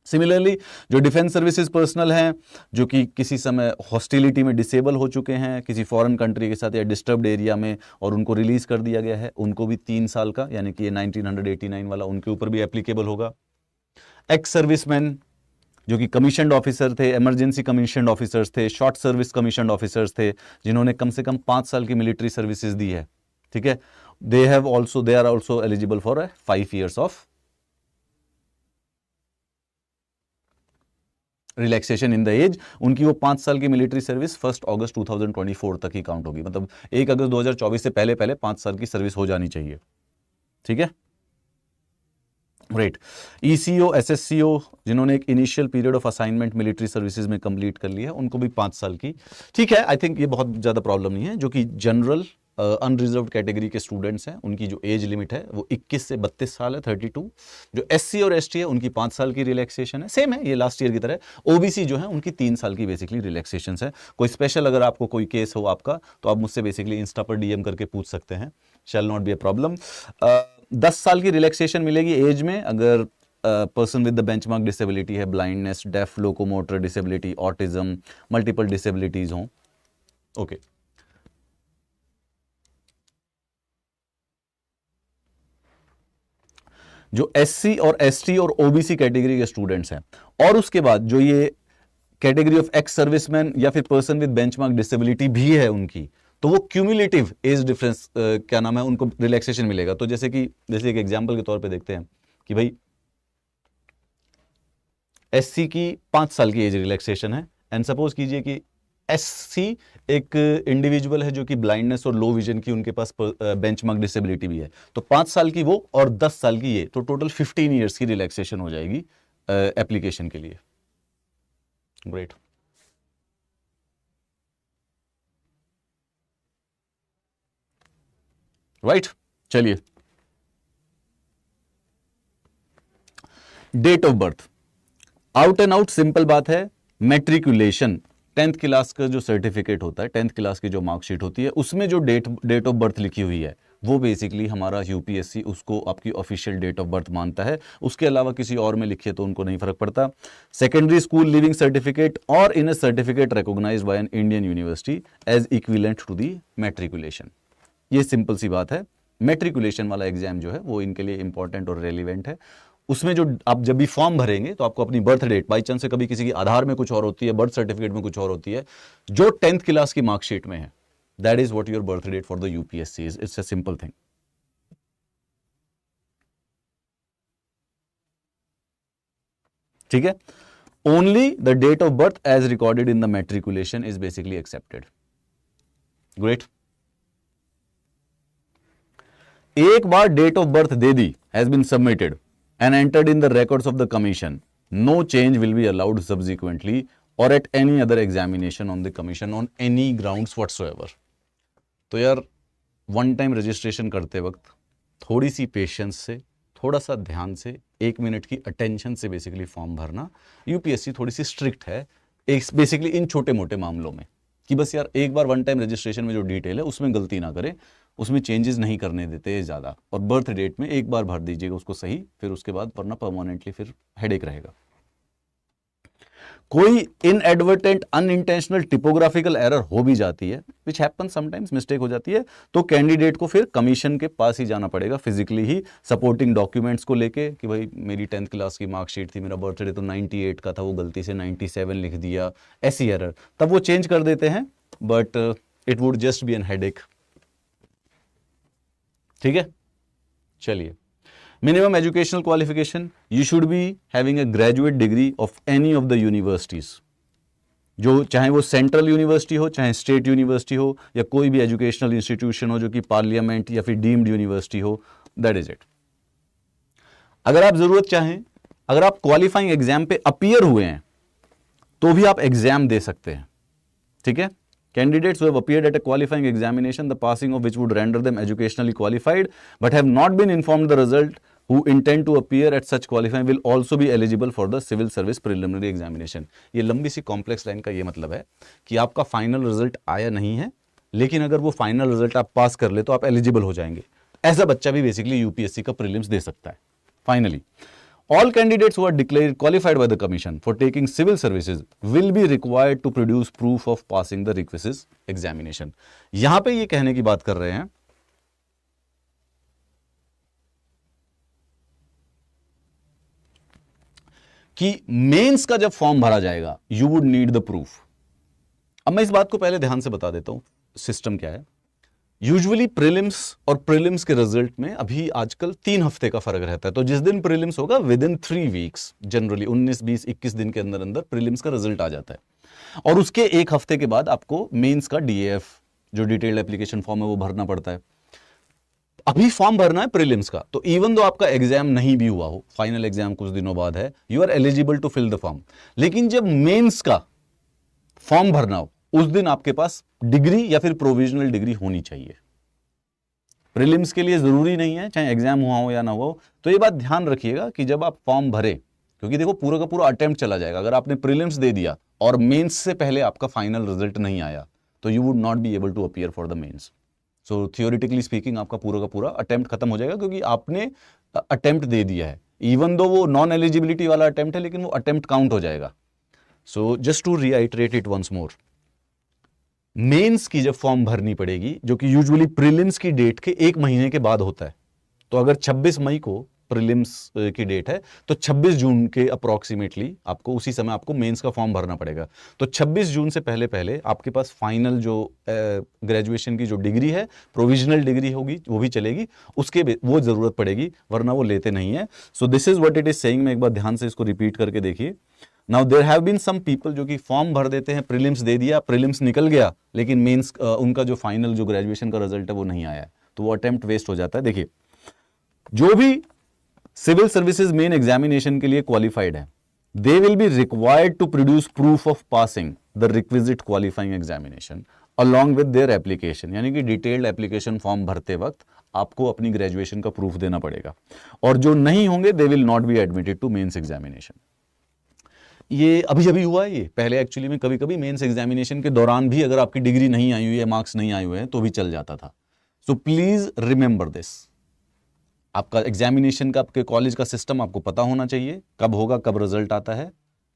Similarly जो डिफेंस सर्विसेज पर्सनल हैं, जो कि किसी समय हॉस्टिलिटी में डिसेबल हो चुके हैं किसी फॉरेन कंट्री के साथ या डिस्टर्ब्ड एरिया में और उनको रिलीज कर दिया गया है, उनको भी 3 साल का, यानी कि ये 1989 वाला उनके ऊपर भी एप्लीकेबल होगा। एक्स सर्विसमैन जो कि कमीशनड ऑफिसर थे, इमरजेंसी कमीशनड ऑफिसर्स थे, शॉर्ट सर्विस कमीशनड ऑफिसर्स थे, जिन्होंने कम से कम 5 साल की मिलिट्री सर्विसेज दी है, ठीक है, they are also eligible for 5 years of relaxation in the age. उनकी वो 5 साल की मिलिट्री सर्विस 1 अगस्त 2024 तक ही काउंट होगी। मतलब 1 अगस्त 2024 से पहले 5 साल की सर्विस हो जानी चाहिए। ठीक है, राइट। ECO SSCO जिन्होंने एक initial period of assignment military services में कंप्लीट कर लिया है, उनको भी 5 साल की। ठीक है, आई थिंक ये बहुत ज्यादा प्रॉब्लम नहीं है। जो कि जनरल अनरिजर्व्ड कैटेगरी के स्टूडेंट्स हैं, उनकी जो एज लिमिट है वो 21 से 32 साल है, 32। जो SC और ST है उनकी 5 साल की रिलैक्सेशन है, सेम है ये लास्ट ईयर की तरह। OBC जो है उनकी 3 साल की बेसिकली रिलैक्सेशन है। कोई स्पेशल अगर आपको कोई केस हो आपका तो आप मुझसे बेसिकली इंस्टा पर DM करके पूछ सकते हैं, shall not be a problem. 10 साल की रिलैक्सेशन मिलेगी एज में अगर person with the benchmark disability है, blindness, deaf, locomotor disability, autism, multiple disabilities हों। ओके, जो एससी और एसटी और ओबीसी कैटेगरी के स्टूडेंट्स हैं, और उसके बाद जो ये कैटेगरी ऑफ एक्स सर्विसमैन या फिर पर्सन विद बेंचमार्क डिसेबिलिटी भी है उनकी, तो वो क्यूमुलेटिव एज डिफरेंस क्या नाम है, उनको रिलैक्सेशन मिलेगा। तो जैसे एक एग्जांपल के तौर पे देखते हैं कि भाई एससी की 5 साल की एज रिलैक्सेशन है, एंड सपोज कीजिए कि एससी एक इंडिविजुअल है जो कि ब्लाइंडनेस और लो विजन की उनके पास बेंचमार्क डिसेबिलिटी भी है, तो 5 साल की वो और 10 साल की ये, तो टोटल 15 ईयर्स की रिलैक्सेशन हो जाएगी एप्लीकेशन के लिए। ग्रेट। राइट, चलिए date of birth, out and out simple बात है, मैट्रिकुलेशन 10th क्लास का जो सर्टिफिकेट होता है, 10th क्लास की जो मार्कशीट होती है, उसमें जो डेट ऑफ बर्थ लिखी हुई है वो बेसिकली हमारा यूपीएससी उसको आपकी ऑफिशियल डेट ऑफ बर्थ मानता है। उसके अलावा किसी और में लिखिए तो उनको नहीं फर्क पड़ता। सेकेंडरी स्कूल लिविंग सर्टिफिकेट और in a certificate recognised by an Indian university as equivalent to the matriculation. ये सिंपल सी बात है। मैट्रिकुलेशन वाला एग्जाम जो है वो इनके लिए इंपॉर्टेंट और रेलिवेंट है। उसमें जो आप जब भी फॉर्म भरेंगे तो आपको अपनी बर्थ डेट, बाई चांस से कभी किसी की आधार में कुछ और होती है, बर्थ सर्टिफिकेट में कुछ और होती है, जो 10th क्लास की मार्कशीट में है, that is what your birth date for the UPSC is. It's a simple thing. ठीक है, only the date of birth as recorded in the matriculation is basically accepted. Great. एक बार date of birth दे दी, has been submitted and entered in the records of the commission, no change will be allowed subsequently or at any other examination on the commission on any grounds whatsoever। तो यार one time registration करते वक्त थोड़ी सी patience से, थोड़ा सा ध्यान से, 1 मिनट की अटेंशन से बेसिकली फॉर्म भरना। यूपीएससी थोड़ी सी स्ट्रिक्ट है एक बेसिकली इन छोटे मोटे मामलों में, कि बस यार एक बार वन टाइम रजिस्ट्रेशन में जो डिटेल है उसमें गलती ना करें, उसमें चेंजेस नहीं करने देते ज़्यादा, और बर्थ डेट में एक बार भर दीजिएगा उसको सही, फिर उसके बाद वरना परमानेंटली फिर हेडेक रहेगा। कोई इनएडवर्टेंट अनइंटेंशनल टिपोग्राफिकल एरर हो भी जाती है, विच हैपन समटाइम्स, मिस्टेक हो जाती है, तो कैंडिडेट को फिर कमीशन के पास ही जाना पड़ेगा फिजिकली ही, सपोर्टिंग डॉक्यूमेंट्स को लेके कि भाई मेरी 10th क्लास की मार्कशीट थी, मेरा बर्थडे तो 98 का था, वो गलती से 97 लिख दिया, ऐसी एरर, तब वो चेंज कर देते हैं, but it would just be an headache. ठीक है, चलिए। Minimum educational qualification, you should be having a graduate degree of any of the universities, जो चाहे वो सेंट्रल यूनिवर्सिटी हो, चाहे स्टेट यूनिवर्सिटी हो, या कोई भी एजुकेशनल इंस्टीट्यूशन हो जो कि पार्लियामेंट या फिर डीम्ड यूनिवर्सिटी हो, दैट इज इट। अगर आप जरूरत चाहें, अगर आप क्वालिफाइंग एग्जाम पे अपीयर हुए हैं तो भी आप एग्जाम दे सकते हैं। ठीक है, candidates who have appeared at a qualifying examination, the passing of which would render them educationally qualified, but have not been informed the result, who intend to appear at such qualifying will also be eligible for the civil service preliminary examination। ये लंबी C complex line का ये मतलब है कि आपका final result आया नहीं है, लेकिन अगर वो फाइनल रिजल्ट आप पास कर ले तो आप एलिजिबल हो जाएंगे। ऐसा बच्चा भी बेसिकली यूपीएससी का प्रीलिम्स दे सकता है। Finally, all candidates who are declared qualified by the commission for taking civil services will be required to produce proof of passing the requisite examination। यहां पे ये कहने की बात कर रहे हैं कि मेंस का जब फॉर्म भरा जाएगा you would need the proof. अब मैं इस बात को पहले ध्यान से बता देता हूं सिस्टम क्या है। यूजुअली प्रीलिम्स और प्रीलिम्स के रिजल्ट में अभी आजकल 3 हफ्ते का फर्क रहता है, तो जिस दिन प्रीलिम्स होगा विद इन 3 वीक्स, जनरली 19, 20, 21 दिन के अंदर अंदर प्रीलिम्स का रिजल्ट आ जाता है, और उसके 1 हफ्ते के बाद आपको मेंस का डीएफ जो डिटेल्ड एप्लीकेशन फॉर्म है वो भरना पड़ता है। अभी फॉर्म भरना है प्रीलिम्स का, तो इवन दो आपका एग्जाम नहीं भी हुआ हो, फाइनल एग्जाम कुछ दिनों बाद है, you are eligible to fill the form. लेकिन जब मेंस का फॉर्म भरना हो उस दिन आपके पास डिग्री या फिर प्रोविजनल डिग्री होनी चाहिए। प्रीलिम्स के लिए जरूरी नहीं है चाहे एग्जाम हुआ हो या ना हुआ हो। तो ये बात ध्यान रखिएगा कि जब आप फॉर्म भरे, क्योंकि देखो पूरा का पूरा अटेम्प्ट चला जाएगा, अगर आपने प्रीलिम्स दे दिया और मेंस से पहले आपका फाइनल रिजल्ट नहीं आया तो you would not be able to appear for the mains. So theoretically speaking आपका पूरा का पूरा अटेम्प्ट खत्म हो जाएगा, क्योंकि आपने अटेम्प्ट दे दिया है, इवन दो वो नॉन एलिजिबिलिटी वाला अटेम्प्ट है, लेकिन वो अटेम्प्ट काउंट हो जाएगा। So just to reiterate it once more, mains की जब फॉर्म भरनी पड़ेगी, जो कि यूजुअली प्रीलिम्स की डेट के 1 महीने के बाद होता है, तो अगर 26 मई को प्रीलिम्स की डेट है तो 26 जून के अप्रोक्सीमेटली आपको उसी समय आपको मेंस का फॉर्म भरना पड़ेगा। तो 26 जून से पहले पहले आपके पास फाइनल जो ग्रेजुएशन की जो डिग्री है, प्रोविजनल डिग्री होगी, वो भी चलेगी, उसके वो जरूरत पड़ेगी, वरना वो लेते नहीं है। So this is what it is saying. मैं एक बार ध्यान से इसको रिपीट करके देखिए। Now there have been some people जो कि फॉर्म भर देते हैं, प्रीलिम्स दे दिया, प्रीलिम्स निकल गया, लेकिन मेंस उनका जो फाइनल जो ग्रेजुएशन का रिजल्ट है वो नहीं आया, तो वो अटेम्प्ट वेस्ट हो जाता है। देखिए, जो भी सिविल सर्विसेज मेन एग्जामिनेशन के लिए क्वालिफाइड है, they will be required to produce proof of passing the requisite qualifying examination along with their application, यानी कि डिटेल्ड एप्लीकेशन फॉर्म भरते वक्त आपको अपनी ग्रेजुएशन का प्रूफ देना पड़ेगा, और जो नहीं होंगे they will not be admitted to mains examination. ये अभी अभी हुआ है, ये पहले एक्चुअली में कभी कभी मेंस एग्जामिनेशन के दौरान भी अगर आपकी डिग्री नहीं आई हुई है, मार्क्स नहीं आए हुए हैं, तो भी चल जाता था। सो प्लीज रिमेंबर दिस, आपका एग्जामिनेशन का, आपके कॉलेज का सिस्टम आपको पता होना चाहिए, कब होगा, कब रिजल्ट आता है,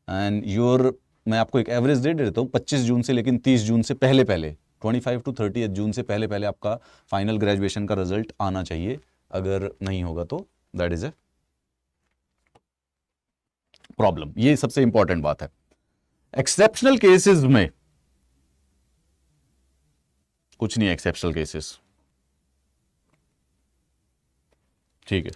एंड योर, मैं आपको एक एवरेज डेट देता हूँ 25 जून से, लेकिन 30 जून से पहले पहले, 25 टू 30 जून से पहले पहले आपका फाइनल ग्रेजुएशन का रिजल्ट आना चाहिए। अगर नहीं होगा तो दैट इज ए प्रॉब्लम। ये सबसे इंपॉर्टेंट बात है। एक्सेप्शनल केसेस में कुछ नहीं है, एक्सेप्शनल केसेस, ठीक है।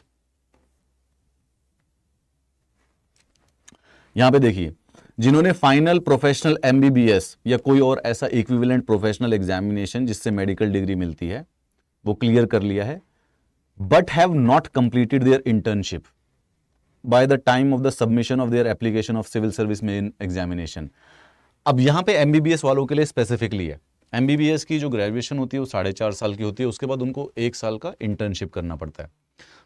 यहां पे देखिए, जिन्होंने फाइनल प्रोफेशनल एमबीबीएस या कोई और ऐसा इक्विवेलेंट प्रोफेशनल एग्जामिनेशन जिससे मेडिकल डिग्री मिलती है वो क्लियर कर लिया है, but have not completed their internship by the time of the submission of their application of civil service main examination. अब यहां पे एमबीबीएस वालों के लिए स्पेसिफिकली है, एमबीबीएस की जो ग्रेजुएशन होती है वो 4.5 साल की होती है, उसके बाद उनको 1 साल का इंटर्नशिप करना पड़ता है।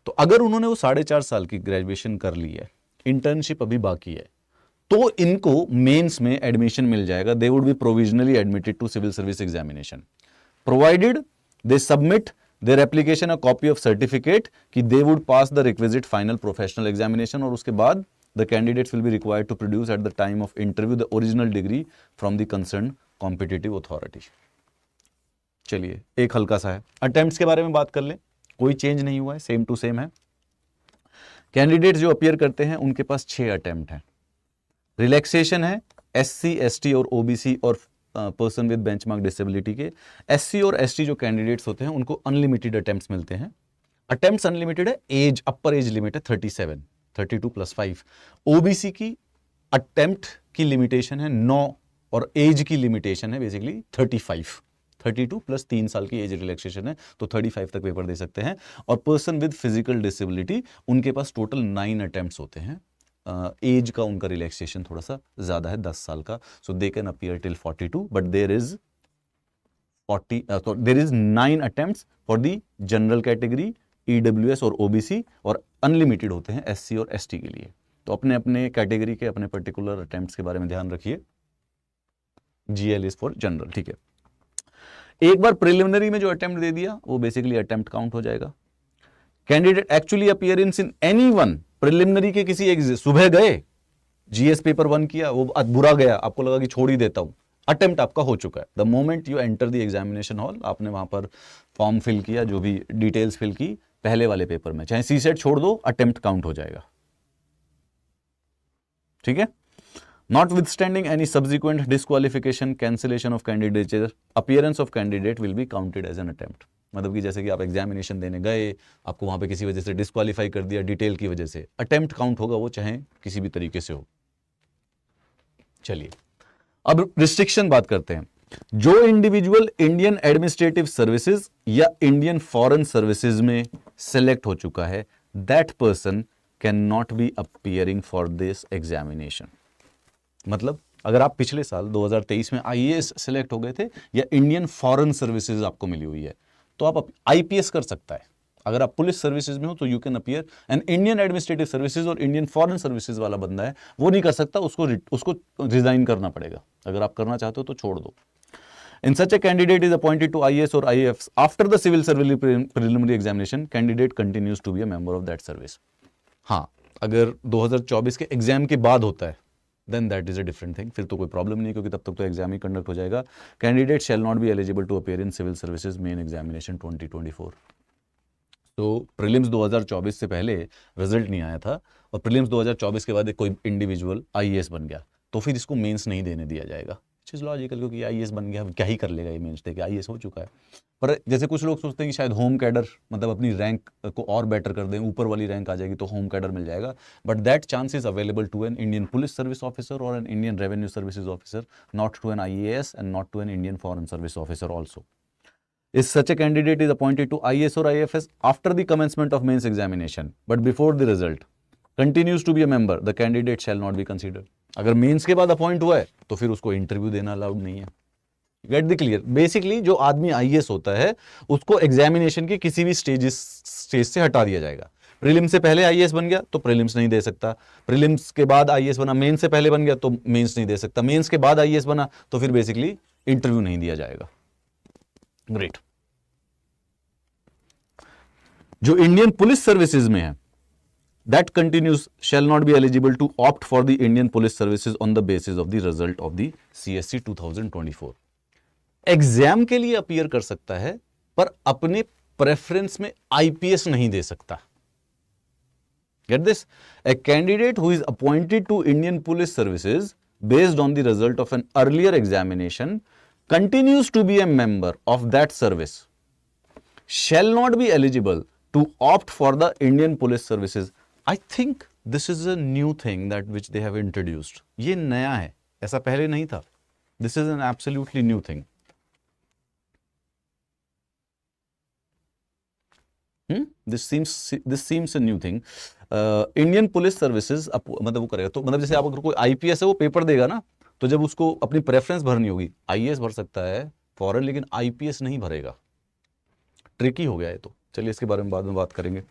तो अगर उन्होंने वो 4.5 साल की ग्रेजुएशन कर ली है, इंटर्नशिप अभी बाकी है, तो इनको मेंस में एडमिशन मिल जाएगा। They would be provisionally admitted to civil service examination provided they submit their application a copy of certificate कि they would pass the requisite final professional examination, और उसके बाद the candidates will be required to produce at the time of interview the original degree from the concern competitive authority. चलिए, एक हल्का सा है, attempts के बारे में बात कर लें। कोई चेंज नहीं हुआ है, सेम टू सेम है। कैंडिडेट जो अपीयर करते हैं उनके पास 6 अटेम्प्ट हैं। रिलैक्सेशन है एससी, एसटी और ओबीसी और पर्सन विद बेंचमार्क डिसेबिलिटी के। एससी और एसटी जो कैंडिडेट्स होते हैं उनको अनलिमिटेड अटेम्प्ट्स मिलते हैं। अटेम्प्ट्स अनलिमिटेड है, एज अपर एज लिमिट है 37, 32 + 5। ओबीसी की अटेम्प्ट की लिमिटेशन है 9 और एज की लिमिटेशन है बेसिकली 35, 32 + 3 साल की एज रिलैक्सेशन है, तो 35 तक पेपर दे सकते हैं। और पर्सन विद फिजिकल डिसेबिलिटी, उनके पास टोटल 9 अटेम्प्ट्स होते हैं। एज का उनका रिलैक्सेशन थोड़ा सा ज्यादा है, 10 साल का, so they can appear till 42, but there is 9 attempts for the general category, EWS और ओबीसी, और अनलिमिटेड होते हैं एससी और एसटी के लिए। तो अपने अपने कैटेगरी के अपने पर्टिकुलर अटेम्प्ट्स के बारे में ध्यान रखिए। जीएल इज फॉर जनरल, ठीक है। एक बार प्रिलिमिनरी में जो अटेम्प्ट दे दिया वो बेसिकली अटेम्प्ट काउंट हो जाएगा। Candidate actually appearance in any one, preliminary के किसी एक, सुबह गए जीएस पेपर 1 किया, वो बुरा गया, आपको लगा कि छोड़ ही देता हूं, अटेम्प्ट आपका हो चुका है। The moment you enter the examination hall, आपने वहां पर फॉर्म फिल किया, जो भी डिटेल्स फिल की पहले वाले पेपर में, चाहे सीसेट छोड़ दो, अटेम्प्ट काउंट हो जाएगा, ठीक है। Notwithstanding any subsequent disqualification, cancellation of candidature, appearance of candidate will be counted as an attempt। मतलब कि जैसे कि आप एग्जामिनेशन देने गए, आपको वहां पे किसी वजह से डिस्क्वालीफाई कर दिया, डिटेल की वजह से, अटेम्प्ट काउंट होगा, वो चाहे किसी भी तरीके से हो। चलिए, अब रिस्ट्रिक्शन बात करते हैं। जो इंडिविजुअल इंडियन एडमिनिस्ट्रेटिव सर्विसेज या इंडियन फॉरेन सर्विसेज में सेलेक्ट हो चुका है, that person can not be appearing for this examination. मतलब अगर आप पिछले साल 2023 में आईएएस सेलेक्ट हो गए थे या इंडियन फॉरेन सर्विसेज आपको मिली हुई है, तो आप आईपीएस कर सकता है। अगर आप पुलिस सर्विसेज में हो तो you can appear, and Indian administrative services और इंडियन फॉरेन सर्विसेज वाला बंदा है वो नहीं कर सकता, उसको रिजाइन करना पड़ेगा। अगर आप करना चाहते हो तो छोड़ दो। In such a candidate is appointed to IAS or IAFs after the civil service preliminary examination, candidate continues to be a member of that service. हाँ, अगर 2024 के एग्जाम के बाद होता है then that is a different thing, फिर तो कोई प्रॉब्लम नहीं, क्योंकि तब तक तो एग्जाम ही कंडक्ट हो जाएगा. Candidate shall not be eligible to appear in civil services main examination 2024. तो प्रीलिम्स 2024 से पहले रिजल्ट नहीं आया था और प्रीलिम्स 2024 के बाद कोई इंडिविजुअल आईएएस बन गया तो फिर इसको मेंस नहीं देने दिया जाएगा. इज लॉजिकल, क्योंकि आईएएस बन गया, क्या ही कर लेगा ये मेंस देके, आईएएस हो चुका है. पर जैसे कुछ लोग सोचते हैं कि शायद होम कैडर मतलब अपनी रैंक को और बेटर कर दें, ऊपर वाली रैंक आ जाएगी तो होम कैडर मिल जाएगा, but that chance is available to an Indian police service officer और an Indian revenue services officer, not to an IAS and not to an Indian foreign service officer also. If such a candidate is appointed to IAS or IFS after the commencement of mains examination, but before the result, continues to be a member, the candidate shall not be considered. अगर mains के बाद appoint हुआ है तो फिर उसको interview देना allowed नहीं है. Get the clear. बेसिकली जो आदमी आईएएस होता है उसको एग्जामिनेशन के किसी भी स्टेज से हटा दिया जाएगा. प्रीलिम्स से पहले आईएएस बन गया तो प्रीलिम्स नहीं दे सकता, प्रीलिम्स के बाद आईएएस बना, मेंस से पहले बन गया तो मेंस नहीं दे सकता, मेंस के बाद आईएएस बना तो फिर बेसिकली इंटरव्यू नहीं दिया जाएगा. ग्रेट. जो इंडियन पुलिस सर्विसेज में है that continues shall not be eligible to opt for the Indian police services on the basis of the result of the CSC 2024. Exam के लिए अपीयर कर सकता है पर अपने प्रेफरेंस में आईपीएस नहीं दे सकता. Get this. A candidate who is appointed to Indian police services based on the result of an earlier examination continues to be a member of that service shall not be eligible to opt for the Indian police services. I think this is a new thing that which they have introduced. ये नया है, ऐसा पहले नहीं था. This is an absolutely new thing. This seems a new thing. Indian police services मतलब वो करेगा तो मतलब जैसे आप अगर कोई आईपीएस है वो पेपर देगा ना तो जब उसको अपनी प्रेफरेंस भरनी होगी, आईएएस भर सकता है फॉरेन लेकिन आईपीएस नहीं भरेगा. ट्रिकी हो गया है. तो चलिए इसके बारे में बाद में बात करेंगे.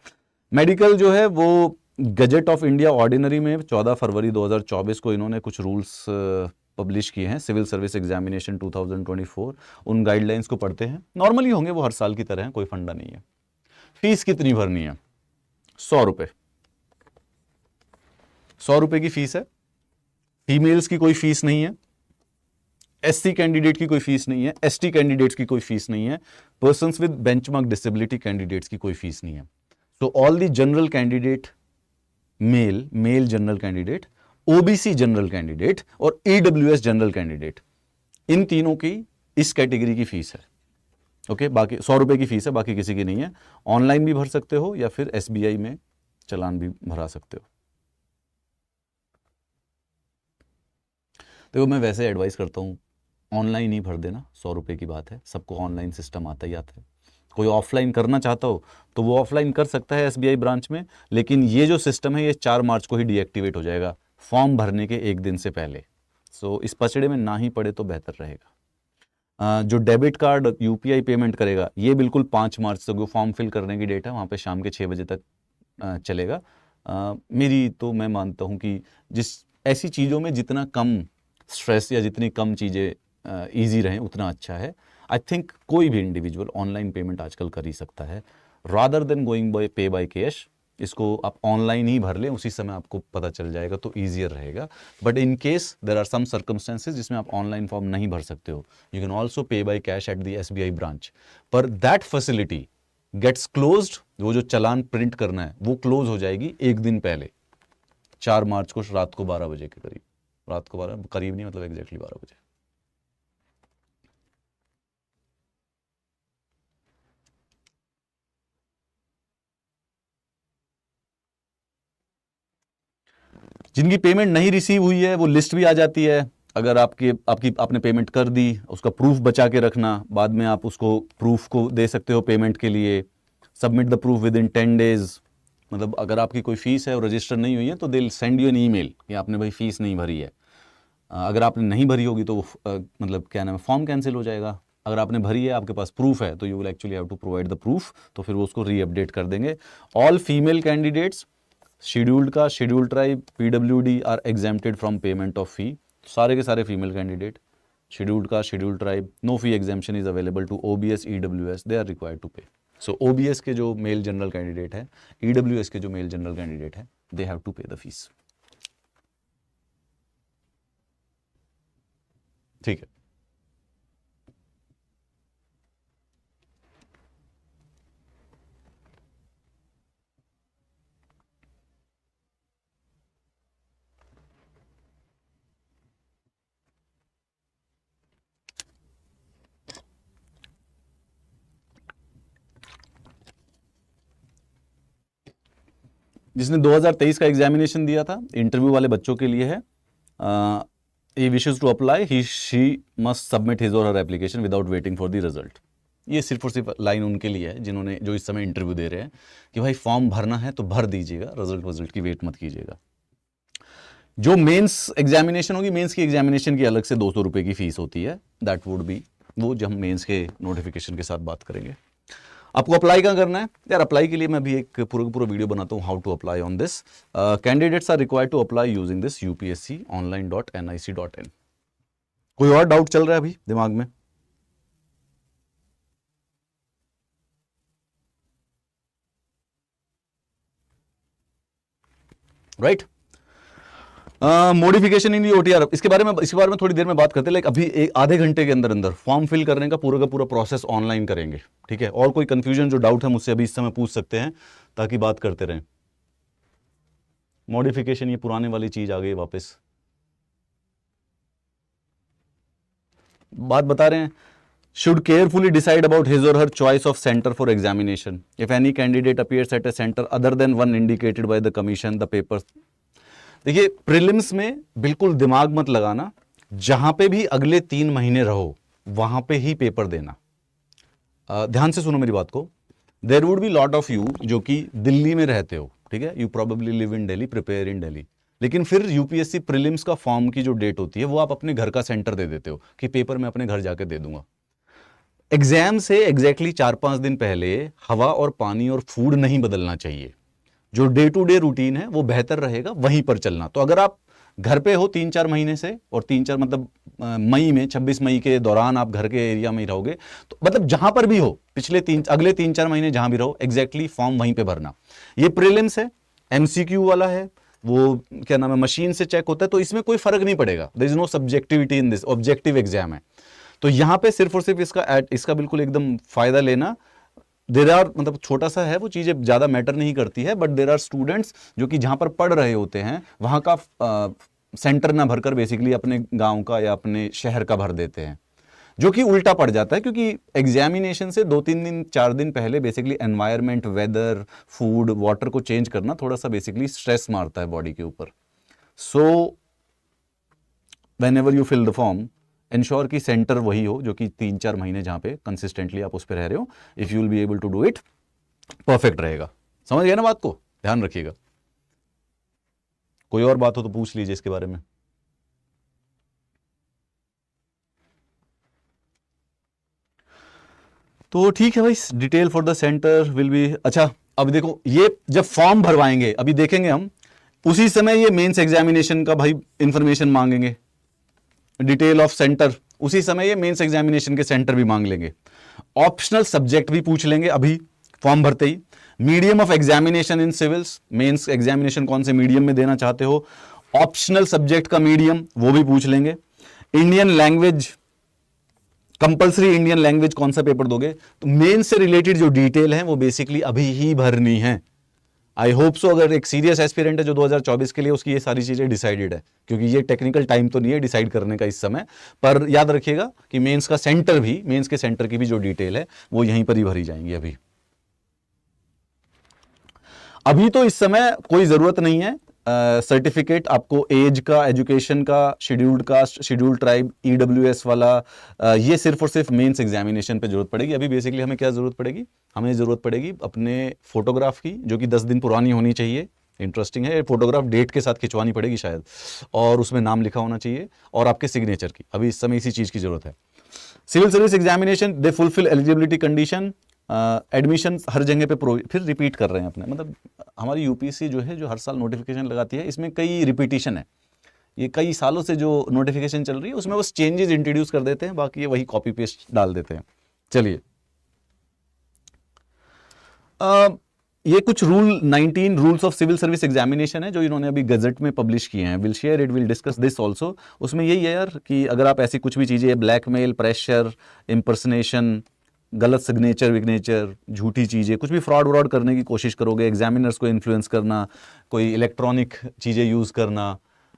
मेडिकल जो है वो गजेट ऑफ इंडिया ऑर्डिनरी में 14 फरवरी 2024 को इन्होंने कुछ रूल्स पब्लिश किए हैं. Civil service examination 2024. उन गाइडलाइंस को पढ़ते हैं. नॉर्मली होंगे वो हर साल की तरह, कोई फंडा नहीं है. फीस कितनी भरनी है? 100 रुपए. 100 रुपए की फीस है. फीमेल्स की कोई फीस नहीं है, एससी कैंडिडेट की कोई फीस नहीं है, एसटी कैंडिडेट्स की कोई फीस नहीं है, persons with benchmark disability candidates की कोई फीस नहीं है. So all the general candidate, male general candidate, OBC general candidate और ईडब्ल्यूएस जनरल कैंडिडेट, इन तीनों की इस कैटेगरी की फीस है. ओके बाकी 100 रुपए की फीस है, बाकी किसी की नहीं है. ऑनलाइन भी भर सकते हो या फिर एसबीआई में चालान भी भरा सकते हो. देखो मैं वैसे एडवाइस करता हूँ ऑनलाइन ही भर देना. 100 रुपए की बात है, सबको ऑनलाइन सिस्टम आता ही आता है. कोई ऑफलाइन करना चाहता हो तो वो ऑफलाइन कर सकता है एसबीआई ब्रांच में, लेकिन ये जो सिस्टम है ये 4 मार्च को ही डीएक्टिवेट हो जाएगा फॉर्म भरने के एक दिन से पहले. सो इस पचड़े में ना ही पड़े तो बेहतर रहेगा. जो डेबिट कार्ड यूपीआई पेमेंट करेगा ये बिल्कुल 5 मार्च तक, जो फॉर्म फिल करने की डेट है वहाँ पे शाम के 6 बजे तक चलेगा. मेरी तो मैं मानता हूँ कि जिस ऐसी चीज़ों में जितना कम स्ट्रेस या जितनी कम चीज़ें ईजी रहें उतना अच्छा है. आई थिंक कोई भी इंडिविजुअल ऑनलाइन पेमेंट आजकल कर ही सकता है रादर देन गोइंग बाय पे बाय कैश. इसको आप ऑनलाइन ही भर लें, उसी समय आपको पता चल जाएगा तो ईजियर रहेगा. But in case there are some circumstances जिसमें आप ऑनलाइन फॉर्म नहीं भर सकते हो, you can also pay by cash at the SBI branch. पर दैट फैसिलिटी गेट्स क्लोज्ड. वो जो चालान प्रिंट करना है वो क्लोज हो जाएगी एक दिन पहले, 4 मार्च को रात को 12 बजे के करीब. रात को 12 करीब नहीं, मतलब एग्जैक्टली 12 बजे. जिनकी पेमेंट नहीं रिसीव हुई है वो लिस्ट भी आ जाती है. अगर आपने पेमेंट कर दी, उसका प्रूफ बचा के रखना, बाद में आप उसको प्रूफ को दे सकते हो पेमेंट के लिए. Submit the proof with in 10 days. मतलब अगर आपकी कोई फीस है और रजिस्टर नहीं हुई है तो they will send you an email कि आपने भाई फीस नहीं भरी है. अगर आपने नहीं भरी होगी तो मतलब क्या नाम है, फॉर्म कैंसिल हो जाएगा. अगर आपने भरी है, आपके पास प्रूफ है, तो you will actually have to provide the proof, तो फिर वो उसको रीअपडेट कर देंगे. ऑल फीमेल कैंडिडेट्स, शेड्यूल्ड का, scheduled tribe, PWD are exempted from payment of fee. सारे के सारे female candidate. scheduled caste, scheduled tribe, no fee exemption is available to OBS, EWS, they are required to pay. So OBS के जो mail general candidate है, EWS के जो mail general candidate है, they have to pay the fees. ठीक है. जिसने 2023 का एग्जामिनेशन दिया था, इंटरव्यू वाले बच्चों के लिए है. he wishes to apply, she must submit his or her application without waiting for the result. ये सिर्फ और सिर्फ लाइन उनके लिए है जिन्होंने जो इस समय इंटरव्यू दे रहे हैं कि भाई फॉर्म भरना है तो भर दीजिएगा, रिजल्ट की वेट मत कीजिएगा. जो मेंस एग्जामिनेशन होगी, मेंस की एग्जामिनेशन की अलग से 200 रुपये की फीस होती है. दैट वुड बी वो जब हम मेंस के नोटिफिकेशन के साथ बात करेंगे. आपको अप्लाई कहाँ करना है यार? अप्लाई के लिए मैं भी एक पूरा वीडियो बनाता हूँ, how to apply on this. Candidates are required to apply using this upsconline.nic.in. कोई और डाउट चल रहा है अभी दिमाग में? Right. Modification in the OTR, इसके बारे में थोड़ी देर में बात करते हैं. लाइक अभी एक आधे घंटे के अंदर फॉर्म फिल करने का पूरा प्रोसेस ऑनलाइन करेंगे. ठीक है. और कोई कंफ्यूजन जो डाउट है मुझसे अभी इस समय पूछ सकते हैं ताकि बात करते रहें. मॉडिफिकेशन, ये पुराने वाली चीज आ गई वापस. बात बता रहे हैं. should carefully decide about his or her choice of center for examination. If any candidate appears at a center other than one indicated by the commission, the papers. देखिए, प्रीलिम्स में बिल्कुल दिमाग मत लगाना. जहां पे भी अगले 3 महीने रहो वहां पे ही पेपर देना. ध्यान से सुनो मेरी बात को. There would be lot of you जो कि दिल्ली में रहते हो. ठीक है. You probably live in Delhi, prepare in Delhi. लेकिन फिर यूपीएससी प्रीलिम्स का फॉर्म की जो डेट होती है वो आप अपने घर का सेंटर दे देते हो कि पेपर मैं अपने घर जाके दे दूंगा. एग्जाम से एग्जैक्टली 4-5 दिन पहले हवा और पानी और फूड नहीं बदलना चाहिए. जो डे टू डे रूटीन है वो बेहतर रहेगा, वहीं पर चलना. तो अगर आप घर पे हो 3-4 महीने से, और 3-4 मतलब मई में 26 मई के दौरान आप घर के एरिया में ही रहोगे, तो मतलब जहां पर भी हो अगले 3-4 महीने जहां भी रहो, एग्जैक्टली फॉर्म वहीं पे भरना. ये प्रीलिम्स है, MCQ वाला है, वो क्या नाम है, मशीन से चेक होता है, तो इसमें कोई फर्क नहीं पड़ेगा. There is no subjectivity in this, objective exam है. तो यहां पे सिर्फ और सिर्फ इसका बिल्कुल एकदम फायदा लेना. देर आर मतलब छोटा सा है, वो चीजें ज्यादा मैटर नहीं करती है, बट देर आर स्टूडेंट्स जो कि जहां पर पढ़ रहे होते हैं वहां का सेंटर ना भरकर बेसिकली अपने गांव का या अपने शहर का भर देते हैं, जो कि उल्टा पड़ जाता है. क्योंकि एग्जामिनेशन से 2-3 दिन 4 दिन पहले basically environment, weather, food, water को चेंज करना थोड़ा सा बेसिकली स्ट्रेस मारता है बॉडी के ऊपर. So whenever you fill the form, ensure की सेंटर वही हो जो कि 3-4 महीने जहां पे कंसिस्टेंटली आप उस पर रह रहे हो. If you will be able to do it, perfect रहेगा. समझ गए ना बात को? ध्यान रखिएगा. कोई और बात हो तो पूछ लीजिए इसके बारे में. तो ठीक है भाई. Detail for the centre will be. अच्छा, अब देखो, ये जब फॉर्म भरवाएंगे अभी देखेंगे हम, उसी समय ये मेंस एग्जामिनेशन का भाई इंफॉर्मेशन मांगेंगे, डिटेल ऑफ सेंटर. उसी समय ये मेंस एग्जामिनेशन के सेंटर भी मांग लेंगे. ऑप्शनल सब्जेक्ट भी पूछ लेंगे अभी फॉर्म भरते ही. Medium of examination in civils, mains examination कौन से मीडियम में देना चाहते हो, ऑप्शनल सब्जेक्ट का मीडियम वो भी पूछ लेंगे. Indian language, compulsory Indian language कौन सा पेपर दोगे. तो मेंस से रिलेटेड जो डिटेल है वो बेसिकली अभी ही भरनी है. I hope so. अगर एक सीरियस एस्पिरेंट है जो 2024 के लिए, उसकी ये सारी चीजें डिसाइडेड है, क्योंकि ये टेक्निकल टाइम तो नहीं है डिसाइड करने का इस समय. पर याद रखिएगा कि मेंस का सेंटर भी, मेंस के सेंटर की भी जो डिटेल है वो यहीं पर ही भरी जाएंगी. अभी तो इस समय कोई जरूरत नहीं है सर्टिफिकेट आपको एज का, एजुकेशन का, scheduled caste, scheduled tribe, EWS वाला. ये सिर्फ और सिर्फ मेंस एग्जामिनेशन पे जरूरत पड़ेगी. अभी बेसिकली हमें क्या जरूरत पड़ेगी? हमें जरूरत पड़ेगी अपने फोटोग्राफ की, जो कि 10 दिन पुरानी होनी चाहिए. इंटरेस्टिंग है, फोटोग्राफ डेट के साथ खिंचवानी पड़ेगी शायद, और उसमें नाम लिखा होना चाहिए, और आपके सिग्नेचर की. अभी इस समय इसी चीज की जरूरत है. Civil service examination, they fulfil eligibility condition. Admission हर जगह पे फिर रिपीट कर रहे हैं अपने. मतलब हमारी यूपीएससी जो है, जो हर साल नोटिफिकेशन लगाती है, इसमें कई रिपीटिशन है. ये कई सालों से जो नोटिफिकेशन चल रही है उसमें बस चेंजेस इंट्रोड्यूस कर देते हैं, बाकी ये वही कॉपी पेस्ट डाल देते हैं। चलिए, ये कुछ 19 rules of civil service examination है जो इन्होंने अभी गजट में पब्लिश किए हैं। Will share it, will discuss this also. उसमें यही है यार कि अगर आप ऐसी कुछ भी चीज़ें, ब्लैकमेल, प्रेशर, इम्पर्सनेशन, गलत सिग्नेचर विग्नेचर, झूठी चीज़ें, कुछ भी फ्रॉड व्रॉड करने की कोशिश करोगे, एग्जामिनर्स को इन्फ्लुएंस करना, कोई इलेक्ट्रॉनिक चीज़ें यूज़ करना,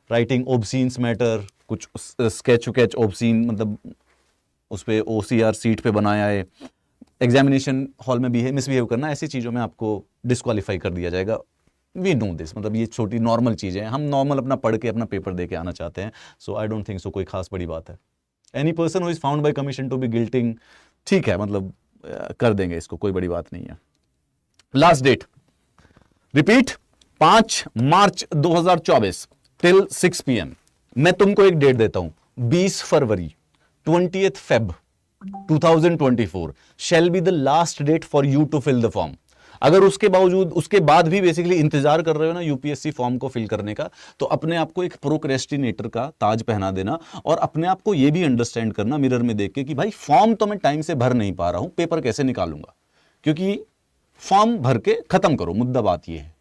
राइटिंग ओबसीन्स मैटर, कुछ स्केच वैच ओबसीन, मतलब उस पर OCR सीट पे बनाया है, एग्जामिनेशन हॉल में भी है मिसबिहेव करना, ऐसी चीज़ों में आपको डिस्क्वालीफाई कर दिया जाएगा। वी नो दिस, मतलब ये छोटी नॉर्मल चीज़ें हैं, हम नॉर्मल अपना पढ़ के अपना पेपर दे के आना चाहते हैं। सो आई डोंट थिंक सो कोई खास बड़ी बात है। Any person who is found by commission to be guilty, ठीक है, मतलब कर देंगे इसको, कोई बड़ी बात नहीं है। लास्ट डेट, रिपीट, 5 मार्च 2024 टिल 6 PM। मैं तुमको एक डेट देता हूं, 20 फरवरी 20th Feb 2024 shall be the last date for you to fill the form। अगर उसके बाद भी बेसिकली इंतजार कर रहे हो ना यूपीएससी फॉर्म को फिल करने का, तो अपने आप को एक प्रोक्रेस्टिनेटर का ताज पहना देना और अपने आप को यह भी अंडरस्टैंड करना मिरर में देख के कि भाई फॉर्म तो मैं टाइम से भर नहीं पा रहा हूं, पेपर कैसे निकालूंगा, क्योंकि फॉर्म भर के खत्म करो। मुद्दा बात यह है,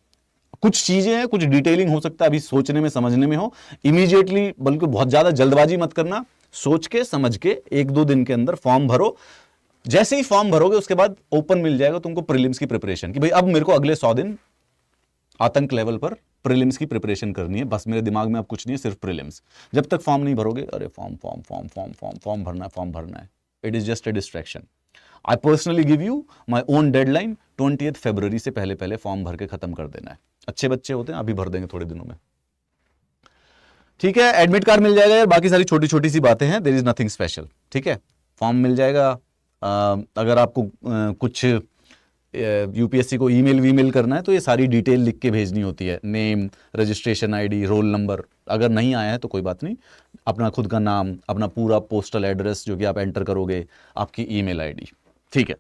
कुछ चीजें हैं, कुछ डिटेलिंग हो सकता है अभी सोचने में समझने में हो, इमीडिएटली, बल्कि बहुत ज्यादा जल्दबाजी मत करना, सोच के समझ के 1-2 दिन के अंदर फॉर्म भरो। जैसे ही फॉर्म भरोगे उसके बाद ओपन मिल जाएगा तुमको प्रीलिम्स की प्रिपरेशन की। भाई अब मेरे को अगले 100 दिन आतंक लेवल पर प्रीलिम्स की प्रिपरेशन करनी है, बस मेरे दिमाग में अब कुछ नहीं है, सिर्फ प्रीलिम्स। जब तक फॉर्म नहीं भरोगे, अरे form form form form form form भरना है, फॉर्म भरना है, it is just a distraction. I personally give you my own deadline, 20th February से पहले पहले फॉर्म भर के खत्म कर देना है। अच्छे बच्चे होते हैं, अभी भर देंगे थोड़े दिनों में, ठीक है। एडमिट कार्ड मिल जाएगा यार, बाकी सारी छोटी छोटी सी बातें हैं, देयर इज नथिंग स्पेशल, ठीक है। फॉर्म मिल जाएगा। अगर आपको कुछ यूपीएससी को ईमेल करना है तो ये सारी डिटेल लिख के भेजनी होती है, name, registration ID, roll number. अगर नहीं आया है तो कोई बात नहीं, अपना खुद का नाम, अपना पूरा पोस्टल एड्रेस जो कि आप एंटर करोगे, आपकी ईमेल आईडी, ठीक है।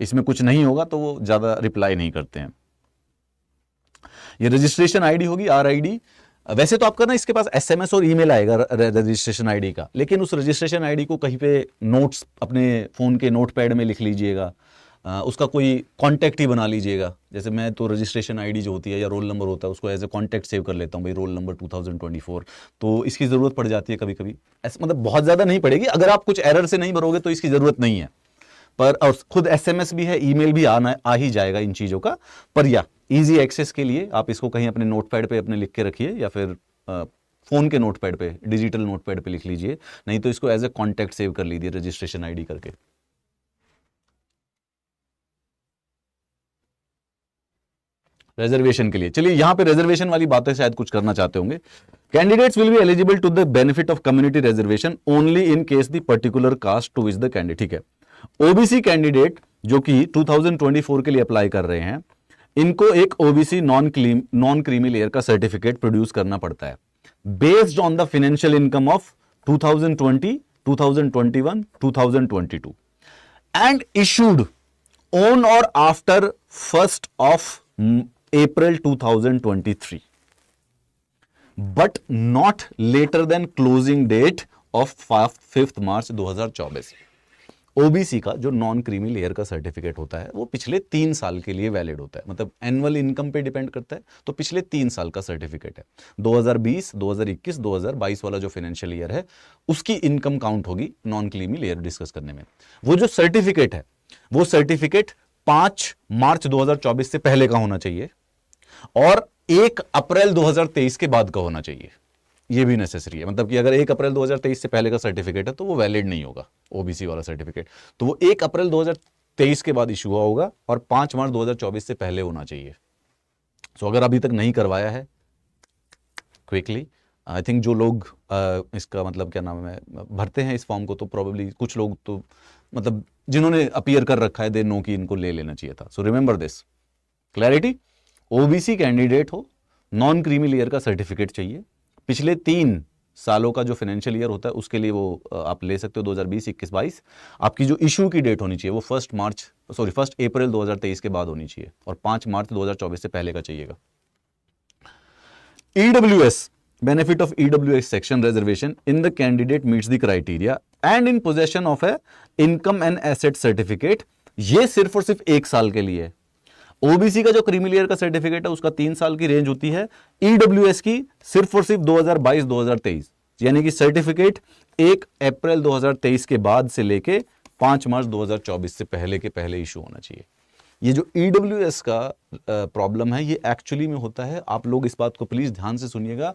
इसमें कुछ नहीं होगा तो वो ज़्यादा रिप्लाई नहीं करते हैं। ये रजिस्ट्रेशन आईडी होगी, RID। वैसे तो आपका ना इसके पास SMS और ईमेल आएगा रजिस्ट्रेशन आईडी का, लेकिन उस रजिस्ट्रेशन आईडी को कहीं पे नोट्स अपने फ़ोन के नोटपैड में लिख लीजिएगा, उसका कोई कॉन्टैक्ट ही बना लीजिएगा। जैसे मैं तो रजिस्ट्रेशन आईडी जो होती है या रोल नंबर होता है उसको एज ए कॉन्टैक्ट सेव कर लेता हूँ, भाई रोल नंबर 2024। तो इसकी ज़रूरत पड़ जाती है कभी कभी, ऐसा मतलब बहुत ज़्यादा नहीं पड़ेगी, अगर आप कुछ एरर से नहीं भरोगे तो इसकी ज़रूरत नहीं है। पर और खुद SMS भी है, ईमेल भी आ ही जाएगा इन चीज़ों का। पर या इजी एक्सेस के लिए आप इसको कहीं अपने नोटपैड पे अपने लिख के रखिए, या फिर फ़ोन के नोटपैड पे, डिजिटल नोटपैड पे लिख लीजिए, नहीं तो इसको एज ए कॉन्टैक्ट सेव कर लीजिए रजिस्ट्रेशन आईडी करके। रिजर्वेशन के लिए चलिए, यहां पे रिजर्वेशन वाली बातें शायद कुछ करना चाहते होंगे। Candidates will be eligible to the benefit of community reservation only in case the particular caste to which the candidate, ठीक है। ओबीसी कैंडिडेट जो कि 2024 के लिए अप्लाई कर रहे हैं, इनको एक ओबीसी नॉन क्रीमी लेयर का सर्टिफिकेट प्रोड्यूस करना पड़ता है based on the financial income of 2020, 2021, 2022 and issued on और after 1st of April 2023, but not later than closing date of 5th March 2024। OBC का जो नॉन क्रीमी लेयर का certificate होता है वो पिछले 3 साल के लिए वैलिड होता है, मतलब एनुअल इनकम पे डिपेंड करता है, तो पिछले 3 साल का सर्टिफिकेट है। 2020, 2021, 2022 वाला जो फाइनेंशियल ईयर है उसकी इनकम काउंट होगी नॉन क्रीमी लेयर डिस्कस करने में। वो जो सर्टिफिकेट है वो सर्टिफिकेट 5 मार्च 2024 से पहले का होना चाहिए और 1 अप्रैल 2023 के बाद का होना चाहिए। ये भी नेसेसरी है, मतलब कि अगर 1 अप्रैल 2023 से पहले का सर्टिफिकेट है तो वो वैलिड नहीं होगा ओबीसी वाला सर्टिफिकेट, तो वो 1 अप्रैल 2023 के बाद इशू हुआ होगा और 5 मार्च 2024 से पहले होना चाहिए। सो अगर अभी तक नहीं करवाया है, क्विकली, आई थिंक जो लोग इसका मतलब क्या नाम है भरते हैं इस फॉर्म को, तो प्रोबेबली कुछ लोग तो मतलब जिन्होंने अपीयर कर रखा है दे नो कि इनको ले लेना चाहिए था। So remember this, clarity. OBC candidate हो, नॉन क्रीमी लेयर का सर्टिफिकेट चाहिए, पिछले 3 सालों का जो फाइनेंशियल ईयर होता है उसके लिए वो आप ले सकते हो 2020, 21, 22। आपकी जो इशू की डेट होनी चाहिए वो 1 अप्रैल 2023 के बाद होनी चाहिए और 5 मार्च 2024 से पहले का चाहिएगा। EWS benefit of EWS section reservation in the candidate meets the criteria and in possession of a income and asset certificate, ये सिर्फ और सिर्फ 1 साल के लिए है। ओबीसी का जो क्रीमी लेयर का सर्टिफिकेट है उसका 3 साल की रेंज होती है, ईडब्ल्यूएस की सिर्फ और सिर्फ 2022-2023, यानी कि सर्टिफिकेट 1 अप्रैल 2023 के बाद से लेके 5 मार्च 2024 से पहले के पहले इशू होना चाहिए। ये जो ईडब्ल्यूएस का प्रॉब्लम है ये एक्चुअली में होता है, आप लोग इस बात को प्लीज ध्यान से सुनिएगा,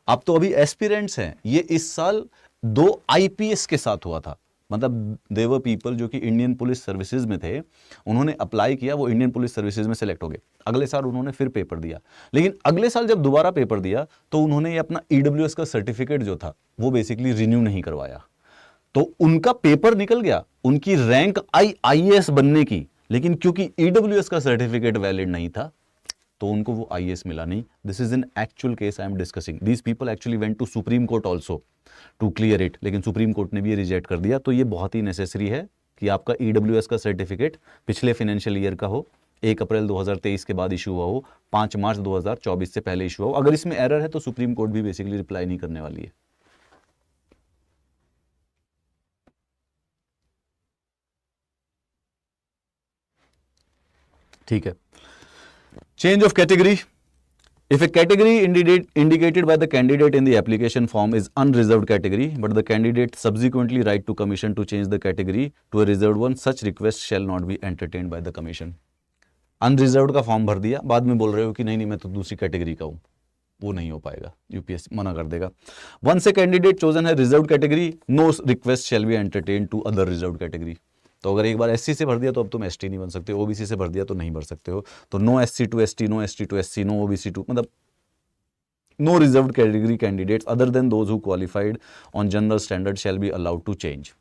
आप तो अभी एस्पिरेंट्स हैं, ये इस साल 2 आईपीएस के साथ हुआ था, मतलब देवर पीपल जो कि इंडियन पुलिस सर्विसेज में थे, उन्होंने अप्लाई किया, वो इंडियन पुलिस सर्विसेज में सेलेक्ट हो गए, अगले साल उन्होंने फिर पेपर दिया, लेकिन अगले साल जब दोबारा पेपर दिया तो उन्होंने ये अपना ईडब्ल्यूएस का सर्टिफिकेट जो था वो बेसिकली रिन्यू नहीं करवाया, तो उनका पेपर निकल गया, उनकी रैंक आई आईएएस बनने की, लेकिन क्योंकि ईडब्ल्यूएस का सर्टिफिकेट वैलिड नहीं था तो उनको वो आईएएस मिला नहीं। This is an actual case I am discussing, these people actually went to supreme court also to clear it, लेकिन सुप्रीम कोर्ट ने भी ये रिजेक्ट कर दिया। तो ये बहुत ही नेसेसरी है कि आपका ईडब्ल्यूएस का सर्टिफिकेट पिछले फाइनेंशियल ईयर का हो, 1 अप्रैल 2023 के बाद इशू हुआ हो, 5 मार्च 2024 से पहले इशू हो। अगर इसमें एरर है तो सुप्रीम कोर्ट भी बेसिकली रिप्लाई नहीं करने वाली है। ठीक है, change of category. If a category indicated by the candidate in the application form is unreserved category, but the candidate subsequently write to commission to change the category to a reserved one, such request shall not be entertained by the commission. Unreserved का form भर दिया, बाद में बोल रहे हो कि नहीं मैं तो दूसरी कैटेगरी का हूं, वो नहीं हो पाएगा, यूपीएससी मना कर देगा। Once a candidate chosen है reserved category, no request shall be entertained to other reserved category. तो अगर एक बार एससी से भर दिया तो अब तुम एसटी नहीं बन सकते, ओबीसी से भर दिया तो नहीं भर सकते हो, तो no SC to ST, no ST to SC, no OBC to, मतलब no reserved category candidates other than those who qualified on general standard shall be allowed to change.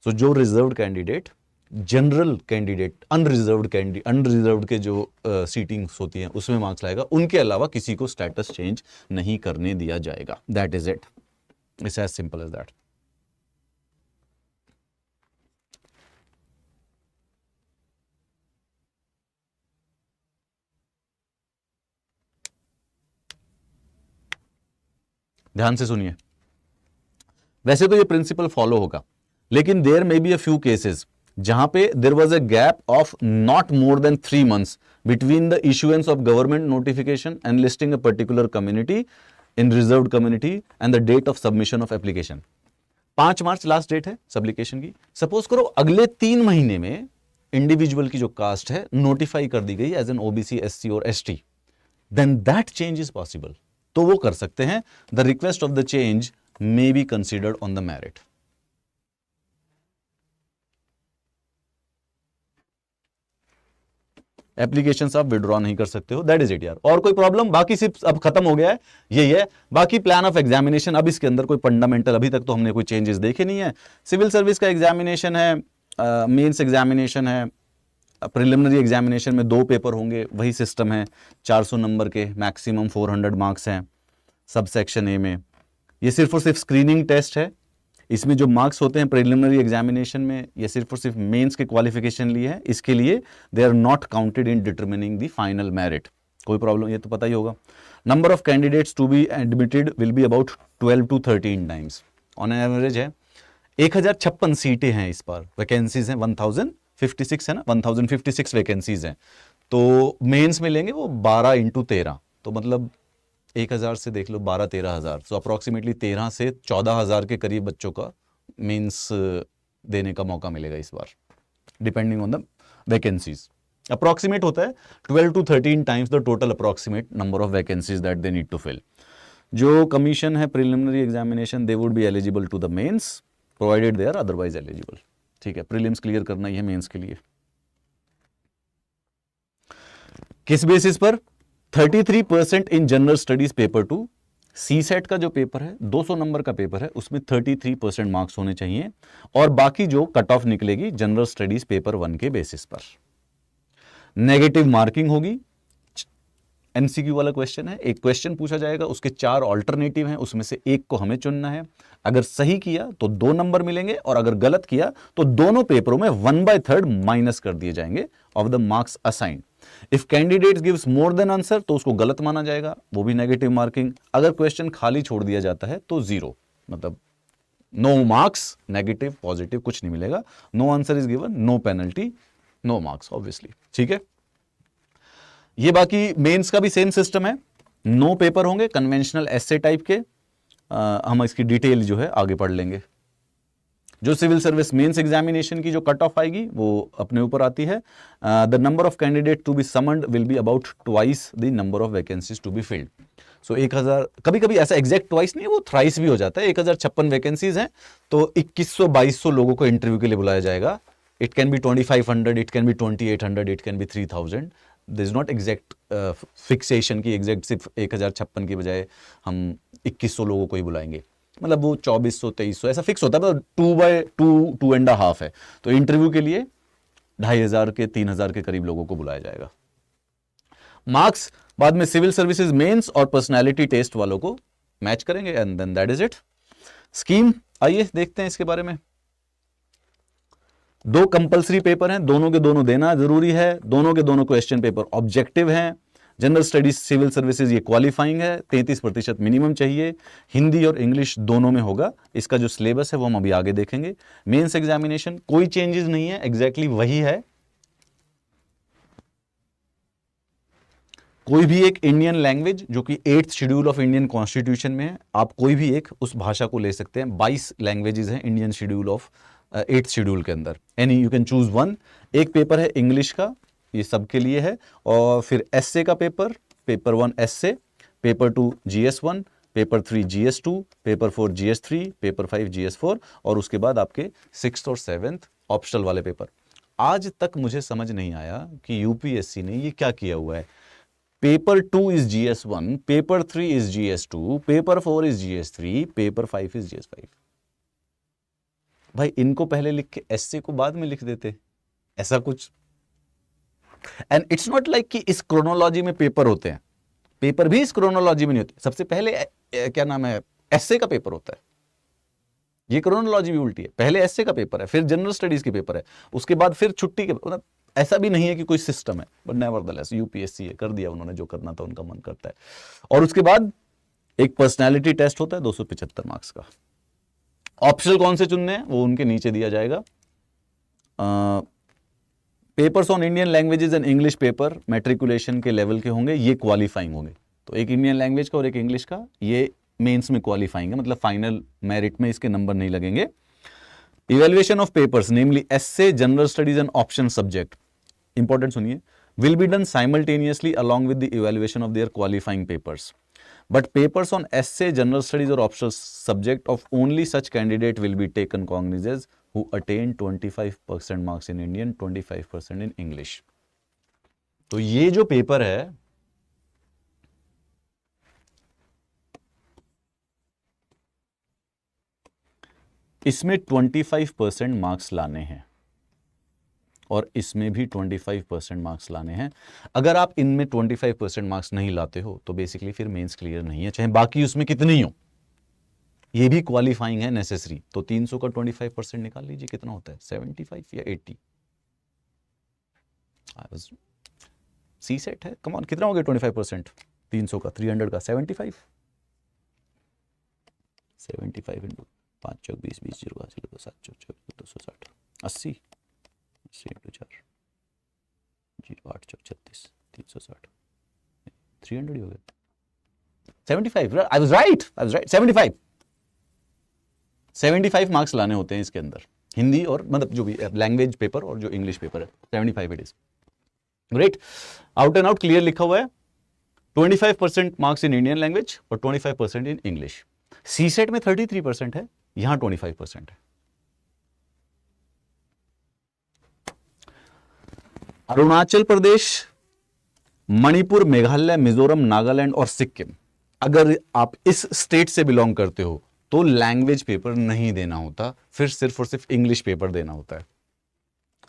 So जो reserved candidate, general candidate, unreserved के जो seatings होती हैं उसमें marks लाएगा, उनके अलावा किसी को स्टेटस चेंज नहीं करने दिया जाएगा। That is it, it's as simple as that. ध्यान से सुनिए, वैसे तो ये प्रिंसिपल फॉलो होगा, लेकिन there may be a few cases जहां पे there was a gap of not more than 3 months between the issuance of government notification and listing a particular community in reserved community and the date of submission of application. 5 March last date है सब्लिकेशन की। Suppose करो अगले 3 महीने में individual की जो cast है नोटिफाई कर दी गई एज एन ओबीसी, एससी और ST, then that change is possible, तो वो कर सकते हैं। The request of the change may be considered on the merit. Application आप विड्रॉ नहीं कर सकते हो, दैट इज इट यार। और कोई प्रॉब्लम? बाकी सिर्फ अब खत्म हो गया है, यही है। बाकी प्लान ऑफ एग्जामिनेशन, अब इसके अंदर कोई फंडामेंटल अभी तक तो हमने कोई चेंजेस देखे नहीं है। सिविल सर्विस का एग्जामिनेशन है, मेंस एग्जामिनेशन है, प्रिलिमिनरी एग्जामिनेशन में 2 पेपर होंगे, वही सिस्टम है, 400 नंबर के, मैक्सिमम 400 मार्क्स हैं सब सेक्शन ए में। ये सिर्फ और सिर्फ स्क्रीनिंग टेस्ट है, इसमें जो मार्क्स होते हैं प्रिलिमिनरी एग्जामिनेशन में ये सिर्फ और सिर्फ मेंस के क्वालिफिकेशन लिए है, इसके लिए they are not counted in determining the final merit. कोई प्रॉब्लम, ये तो पता ही होगा। Number of candidates to be admitted will be about 12 to 13 times on average है। 1056 सीटें हैं इस बार, वैकेंसीज हैं 1056 है ना, 1056 वैकेंसीज हैं। तो मेंस में लेंगे वो 12 into 13, तो मतलब 1000 से देख लो 12-13 हज़ार, तो अप्रॉक्सीमेटली 13 से 14 हज़ार के करीब बच्चों का मेंस देने का मौका मिलेगा इस बार, depending on the vacancies. Approximate होता है 12 to 13 times the total approximate number of vacancies that they need to fill. जो कमीशन है preliminary examination, they would be eligible to the mains provided they are otherwise eligible. ठीक है, prelims clear करना ही है mains के लिए। किस basis पर? 33% इन general studies paper 2, CSAT का जो पेपर है 200 नंबर का पेपर है, उसमें 33% मार्क्स होने चाहिए, और बाकी जो कट ऑफ निकलेगी जनरल स्टडीज पेपर 1 के बेसिस पर। नेगेटिव मार्किंग होगी, एमसीक्यू वाला क्वेश्चन है, एक क्वेश्चन पूछा जाएगा, उसके 4 ऑल्टरनेटिव हैं, उसमें से एक को हमें चुनना है। अगर सही किया तो 2 नंबर मिलेंगे, और अगर गलत किया तो दोनों पेपरों में 1/3 माइनस कर दिए जाएंगे of the marks assigned. If candidate gives more than answer तो उसको गलत माना जाएगा, वो भी नेगेटिव मार्किंग। अगर क्वेश्चन खाली छोड़ दिया जाता है तो 0, मतलब नो मार्क्स, नेगेटिव पॉजिटिव कुछ नहीं मिलेगा। No answer is given, no penalty, no marks obviously. ठीक है, ये बाकी मेंस का भी सेम सिस्टम है। 9 पेपर होंगे कन्वेंशनल एसे टाइप के। हम इसकी डिटेल जो है आगे पढ़ लेंगे। जो सिविल सर्विस मेंस एग्जामिनेशन की जो कट ऑफ आएगी वो अपने ऊपर आती है। The number of candidate to be summoned will be about twice the number of vacancies to be filled. So 1000, कभी कभी ऐसा एग्जैक्ट ट्वाइस नहीं है, वो थ्राइस भी हो जाता है। 1056 वैकेंसीज हैं तो 2100-2200 लोगों को इंटरव्यू के लिए बुलाया जाएगा। It can be 2500, it can be 2800, it can be 3000। This is not exact fixation की एग्जैक्ट सिर्फ 1056 की बजाय हम 2100 लोगों को ही बुलाएंगे, मतलब वो 2400-2300 ऐसा फिक्स होता है, मतलब 2/2.5 है। तो इंटरव्यू के लिए 2500 के 3000 के करीब लोगों को बुलाया जाएगा। मार्क्स बाद में सिविल सर्विसेज मेंस और पर्सनालिटी टेस्ट वालों को मैच करेंगे and then that is it. Scheme आइए देखते हैं इसके बारे में। 2 कंपलसरी पेपर हैं, दोनों के दोनों देना जरूरी है। दोनों के दोनों क्वेश्चन पेपर ऑब्जेक्टिव हैं। जनरल स्टडीज सिविल सर्विसेज ये क्वालिफाइंग है, 33% मिनिमम चाहिए। हिंदी और इंग्लिश दोनों में होगा। इसका जो सिलेबस है वो हम अभी आगे देखेंगे। मेंस एग्जामिनेशन कोई चेंजेस नहीं है, एग्जैक्टली वही है। कोई भी एक इंडियन लैंग्वेज जो कि 8th schedule of Indian constitution में है, आप कोई भी एक उस भाषा को ले सकते हैं। 22 लैंग्वेजेस हैं Indian schedule of 8th schedule के अंदर। Any you can choose one. एक पेपर है इंग्लिश का, ये सबके लिए है। और फिर एसए का paper 1 essay, paper 2 GS1, paper 3 GS2, paper 4 GS3, paper 5 GS4 और उसके बाद आपके 6th और 7th ऑप्शनल वाले पेपर। आज तक मुझे समझ नहीं आया कि यूपीएससी ने ये क्या किया हुआ है। Paper 2 is GS1, paper 3 is GS2, paper 4 is GS3, paper 5 is GS5। भाई इनको पहले लिख के एसए को बाद में लिख देते, ऐसा कुछ। एंड इट्स नॉट लाइक कि इस क्रोनोलॉजी में पेपर होते हैं, पेपर भी इस क्रोनोलॉजी में नहीं होते। सबसे पहले क्या नाम है, एसए का पेपर होता है। ये क्रोनोलॉजी भी उल्टी है, पहले एसए का पेपर है, फिर जनरल स्टडीज की पेपर है, उसके बाद फिर छुट्टी के, मतलब ऐसा भी नहीं है कि कोई सिस्टम है, बट नेवरदलेस यूपीएससी है, कर दिया उन्होंने जो करना था, उनका मन करता है। और उसके बाद एक पर्सनैलिटी टेस्ट होता है 275 मार्क्स का। ऑप्शनल कौन से चुनने हैं वो उनके नीचे दिया जाएगा। Papers on Indian languages and English paper matriculation के लेवल के होंगे, ये क्वालिफाइंग होंगे। तो एक इंडियन लैंग्वेज का और एक इंग्लिश का, ये मेंस में क्वालिफाइंग है, मतलब फाइनल मेरिट में इसके नंबर नहीं लगेंगे। Evaluation of papers namely essay, general studies and option subject, important सुनिए, will be done simultaneously along with the evaluation of their qualifying papers. But papers on essay, general studies or optional subject of only such candidate will be taken cognizance who attain 25% marks in Indian, 25% in English. तो ये जो paper है इसमें 25% marks लाने हैं और इसमें भी 25% मार्क्स लाने हैं। अगर आप इनमें 25% मार्क्स नहीं लाते हो तो बेसिकली फिर मेंस क्लियर नहीं है, चाहे बाकी उसमें कितनी हो। ये भी क्वालिफाइंग है नेसेसरी। तो 300 का 25% निकाल लीजिए, कितना होता है, 75 या 80। सी सेट है, कम ऑन, कितना हो गया 25%? 300 का 300 का 75 इंटू 5 चौक 20 20 0 7 चौक 260 80 इंटू 4 8 चौक 36 360 300 ही हो गया। 75, आई वाज राइट 75 मार्क्स लाने होते हैं इसके अंदर, हिंदी और मतलब जो भी लैंग्वेज पेपर और जो इंग्लिश पेपर है 75 it is. Great, out and out clear लिखा हुआ है। 25% मार्क्स इन इंडियन लैंग्वेज और 25% इन इंग्लिश। सी सेट में 33% है, यहां 25% है। अरुणाचल प्रदेश, मणिपुर, मेघालय, मिजोरम, नागालैंड और सिक्किम, अगर आप इस स्टेट से बिलोंग करते हो तो लैंग्वेज पेपर नहीं देना होता, फिर सिर्फ और सिर्फ इंग्लिश पेपर देना होता है।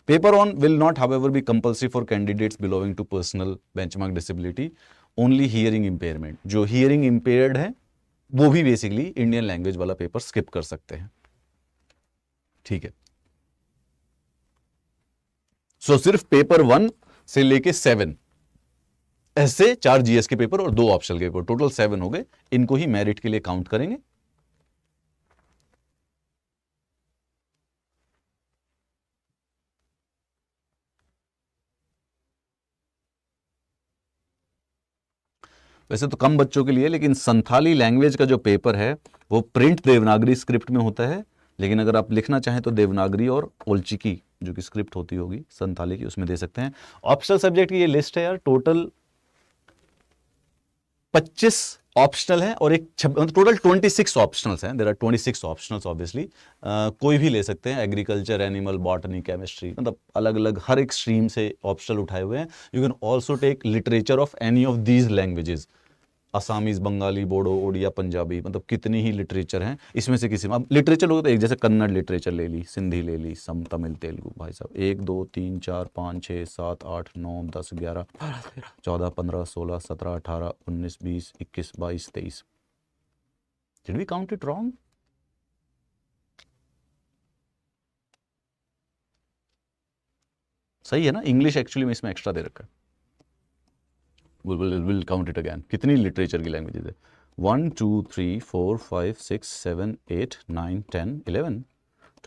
Paper on will not however be compulsory for candidates belonging to personal benchmark disability, only hearing impairment. जो हियरिंग इंपेयर्ड है वो भी बेसिकली इंडियन लैंग्वेज वाला पेपर स्किप कर सकते हैं। ठीक है, सो सिर्फ पेपर 1 से लेके 7, ऐसे 4 जीएस के पेपर और 2 ऑप्शनल के पेपर, टोटल 7 हो गए। इनको ही मेरिट के लिए काउंट करेंगे। वैसे तो कम बच्चों के लिए, लेकिन संथाली लैंग्वेज का जो पेपर है वो प्रिंट देवनागरी स्क्रिप्ट में होता है, लेकिन अगर आप लिखना चाहें तो देवनागरी और ओल्चिकी जो कि स्क्रिप्ट होती होगी संथाली की, उसमें दे सकते हैं। ऑप्शनल सब्जेक्ट की ये लिस्ट है यार, टोटल 25 ऑप्शनल है और एक टोटल 26 ऑप्शनल्स हैं। There are 26 optionals obviously. कोई भी ले सकते हैं, एग्रीकल्चर, एनिमल, बॉटनी, केमिस्ट्री, मतलब अलग अलग हर एक स्ट्रीम से ऑप्शनल उठाए हुए हैं। You can also take literature of any of these languages, Assamese, Bengali, Bodo, Odia, Punjabi, मतलब कितनी ही लिटरेचर हैं इसमें से किसी में। अब लिटरेचर लोग तो एक जैसे कन्नड़ लिटरेचर ले ली, सिंधी ले ली, सम तमिल, तेलुगु, भाई साहब 1 2 3 4 5 6 7 8 9 10 11 14 15 16 17 18 19 20 21 22 23। Did we count it wrong? सही है ना? इंग्लिश एक्चुअली में इसमें एक्स्ट्रा दे रखा है। We'll count it again. कितनी लिटरेचर की लैंग्वेजेस है? 1 2 3 4 5 6 7 8 9 10 11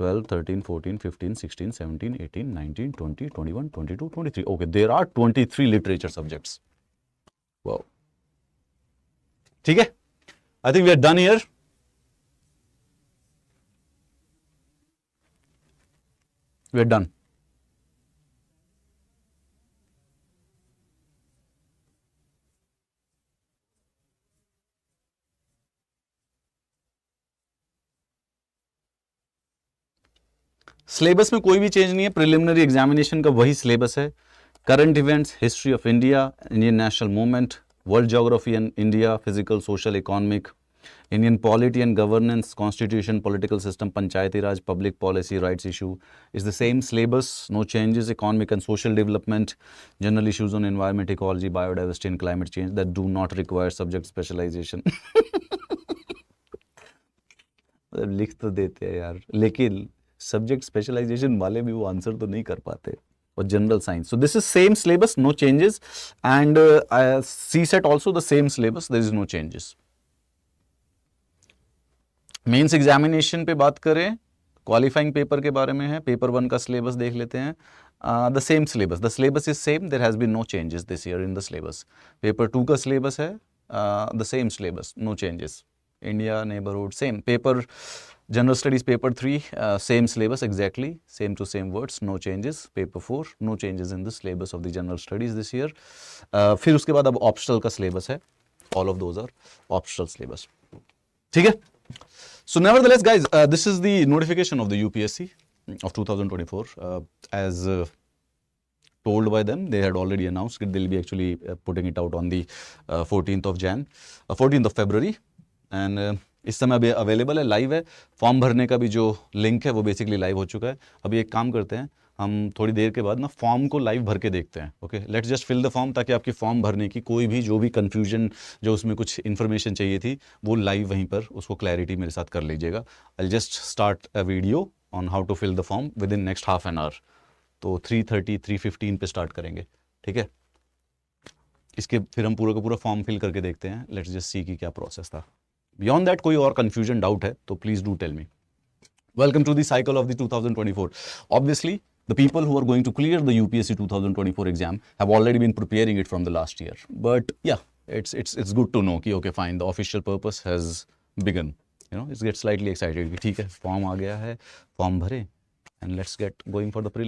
12 13 14 15 16 17 18 19 20 21 22 23. Okay, there are 23 literature subjects. Wow. ठीक है, I think we are done here. We are done. Syllabus में कोई भी चेंज नहीं है, प्रिलिमिनरी एग्जामिनेशन का वही सिलेबस है। Current events, history of India, Indian national movement, world geography and India, physical, social, economic, Indian polity and governance, constitution, political system, Panchayati Raj, public policy, rights issue is the same syllabus, no changes. Economic and social development, general issues on environment, ecology, biodiversity and climate change that do not require subject specialization. लिख तो देते हैं यार, लेकिन subject specialisation वाले भी वो answer तो नहीं कर पाते। और general science, so this is same syllabus, no changes. And CSAT also the same syllabus, there is no changes. Mains examination पे बात करें, क्वालिफाइंग पेपर के बारे में है। पेपर 1 का सिलेबस देख लेते हैं। The same syllabus, the syllabus is same, there has been no changes this year in the syllabus. Paper 2 का सिलेबस है the same syllabus, no changes. India, neighbourhood, same. Paper general studies paper 3, same syllabus exactly, same to same words, no changes. Paper 4, no changes in the syllabus of the general studies this year. फिर उसके बाद अब optional का syllabus है, all of those are optional syllabus. ठीक है? So nevertheless guys, this is the notification of the UPSC of 2024. As told by them, they had already announced that they'll be actually putting it out on the 14th of February. And इस समय अभी available है, live है। Form भरने का भी जो link है वो बेसिकली लाइव हो चुका है। अभी एक काम करते हैं, हम थोड़ी देर के बाद ना फॉर्म को लाइव भर के देखते हैं। Okay, let's just fill the form, ताकि आपकी फॉर्म भरने की कोई भी जो भी कन्फ्यूजन, जो उसमें कुछ इन्फॉर्मेशन चाहिए थी, वो लाइव वहीं पर उसको क्लैरिटी मेरे साथ कर लीजिएगा। I just start a video on how to fill the form within next half an hour. तो 3:30 3:15 पे स्टार्ट करेंगे, ठीक है? इसके फिर हम पूरा का पूरा फॉर्म फिल करके देखते हैं। लेट्स जस्ट सी कि क्या प्रोसेस था। Beyond that, कोई और confusion, doubt है तो please do tell me. Welcome to the cycle of the 2024. Obviously, the people who are going to clear the UPSC 2024 exam have already been preparing it from the last year. But yeah, it's good to know कि okay fine, the official purpose has begun. You know, it's get slightly excited कि ठीक है, form आ गया है, form भरे and let's get going for the prelim.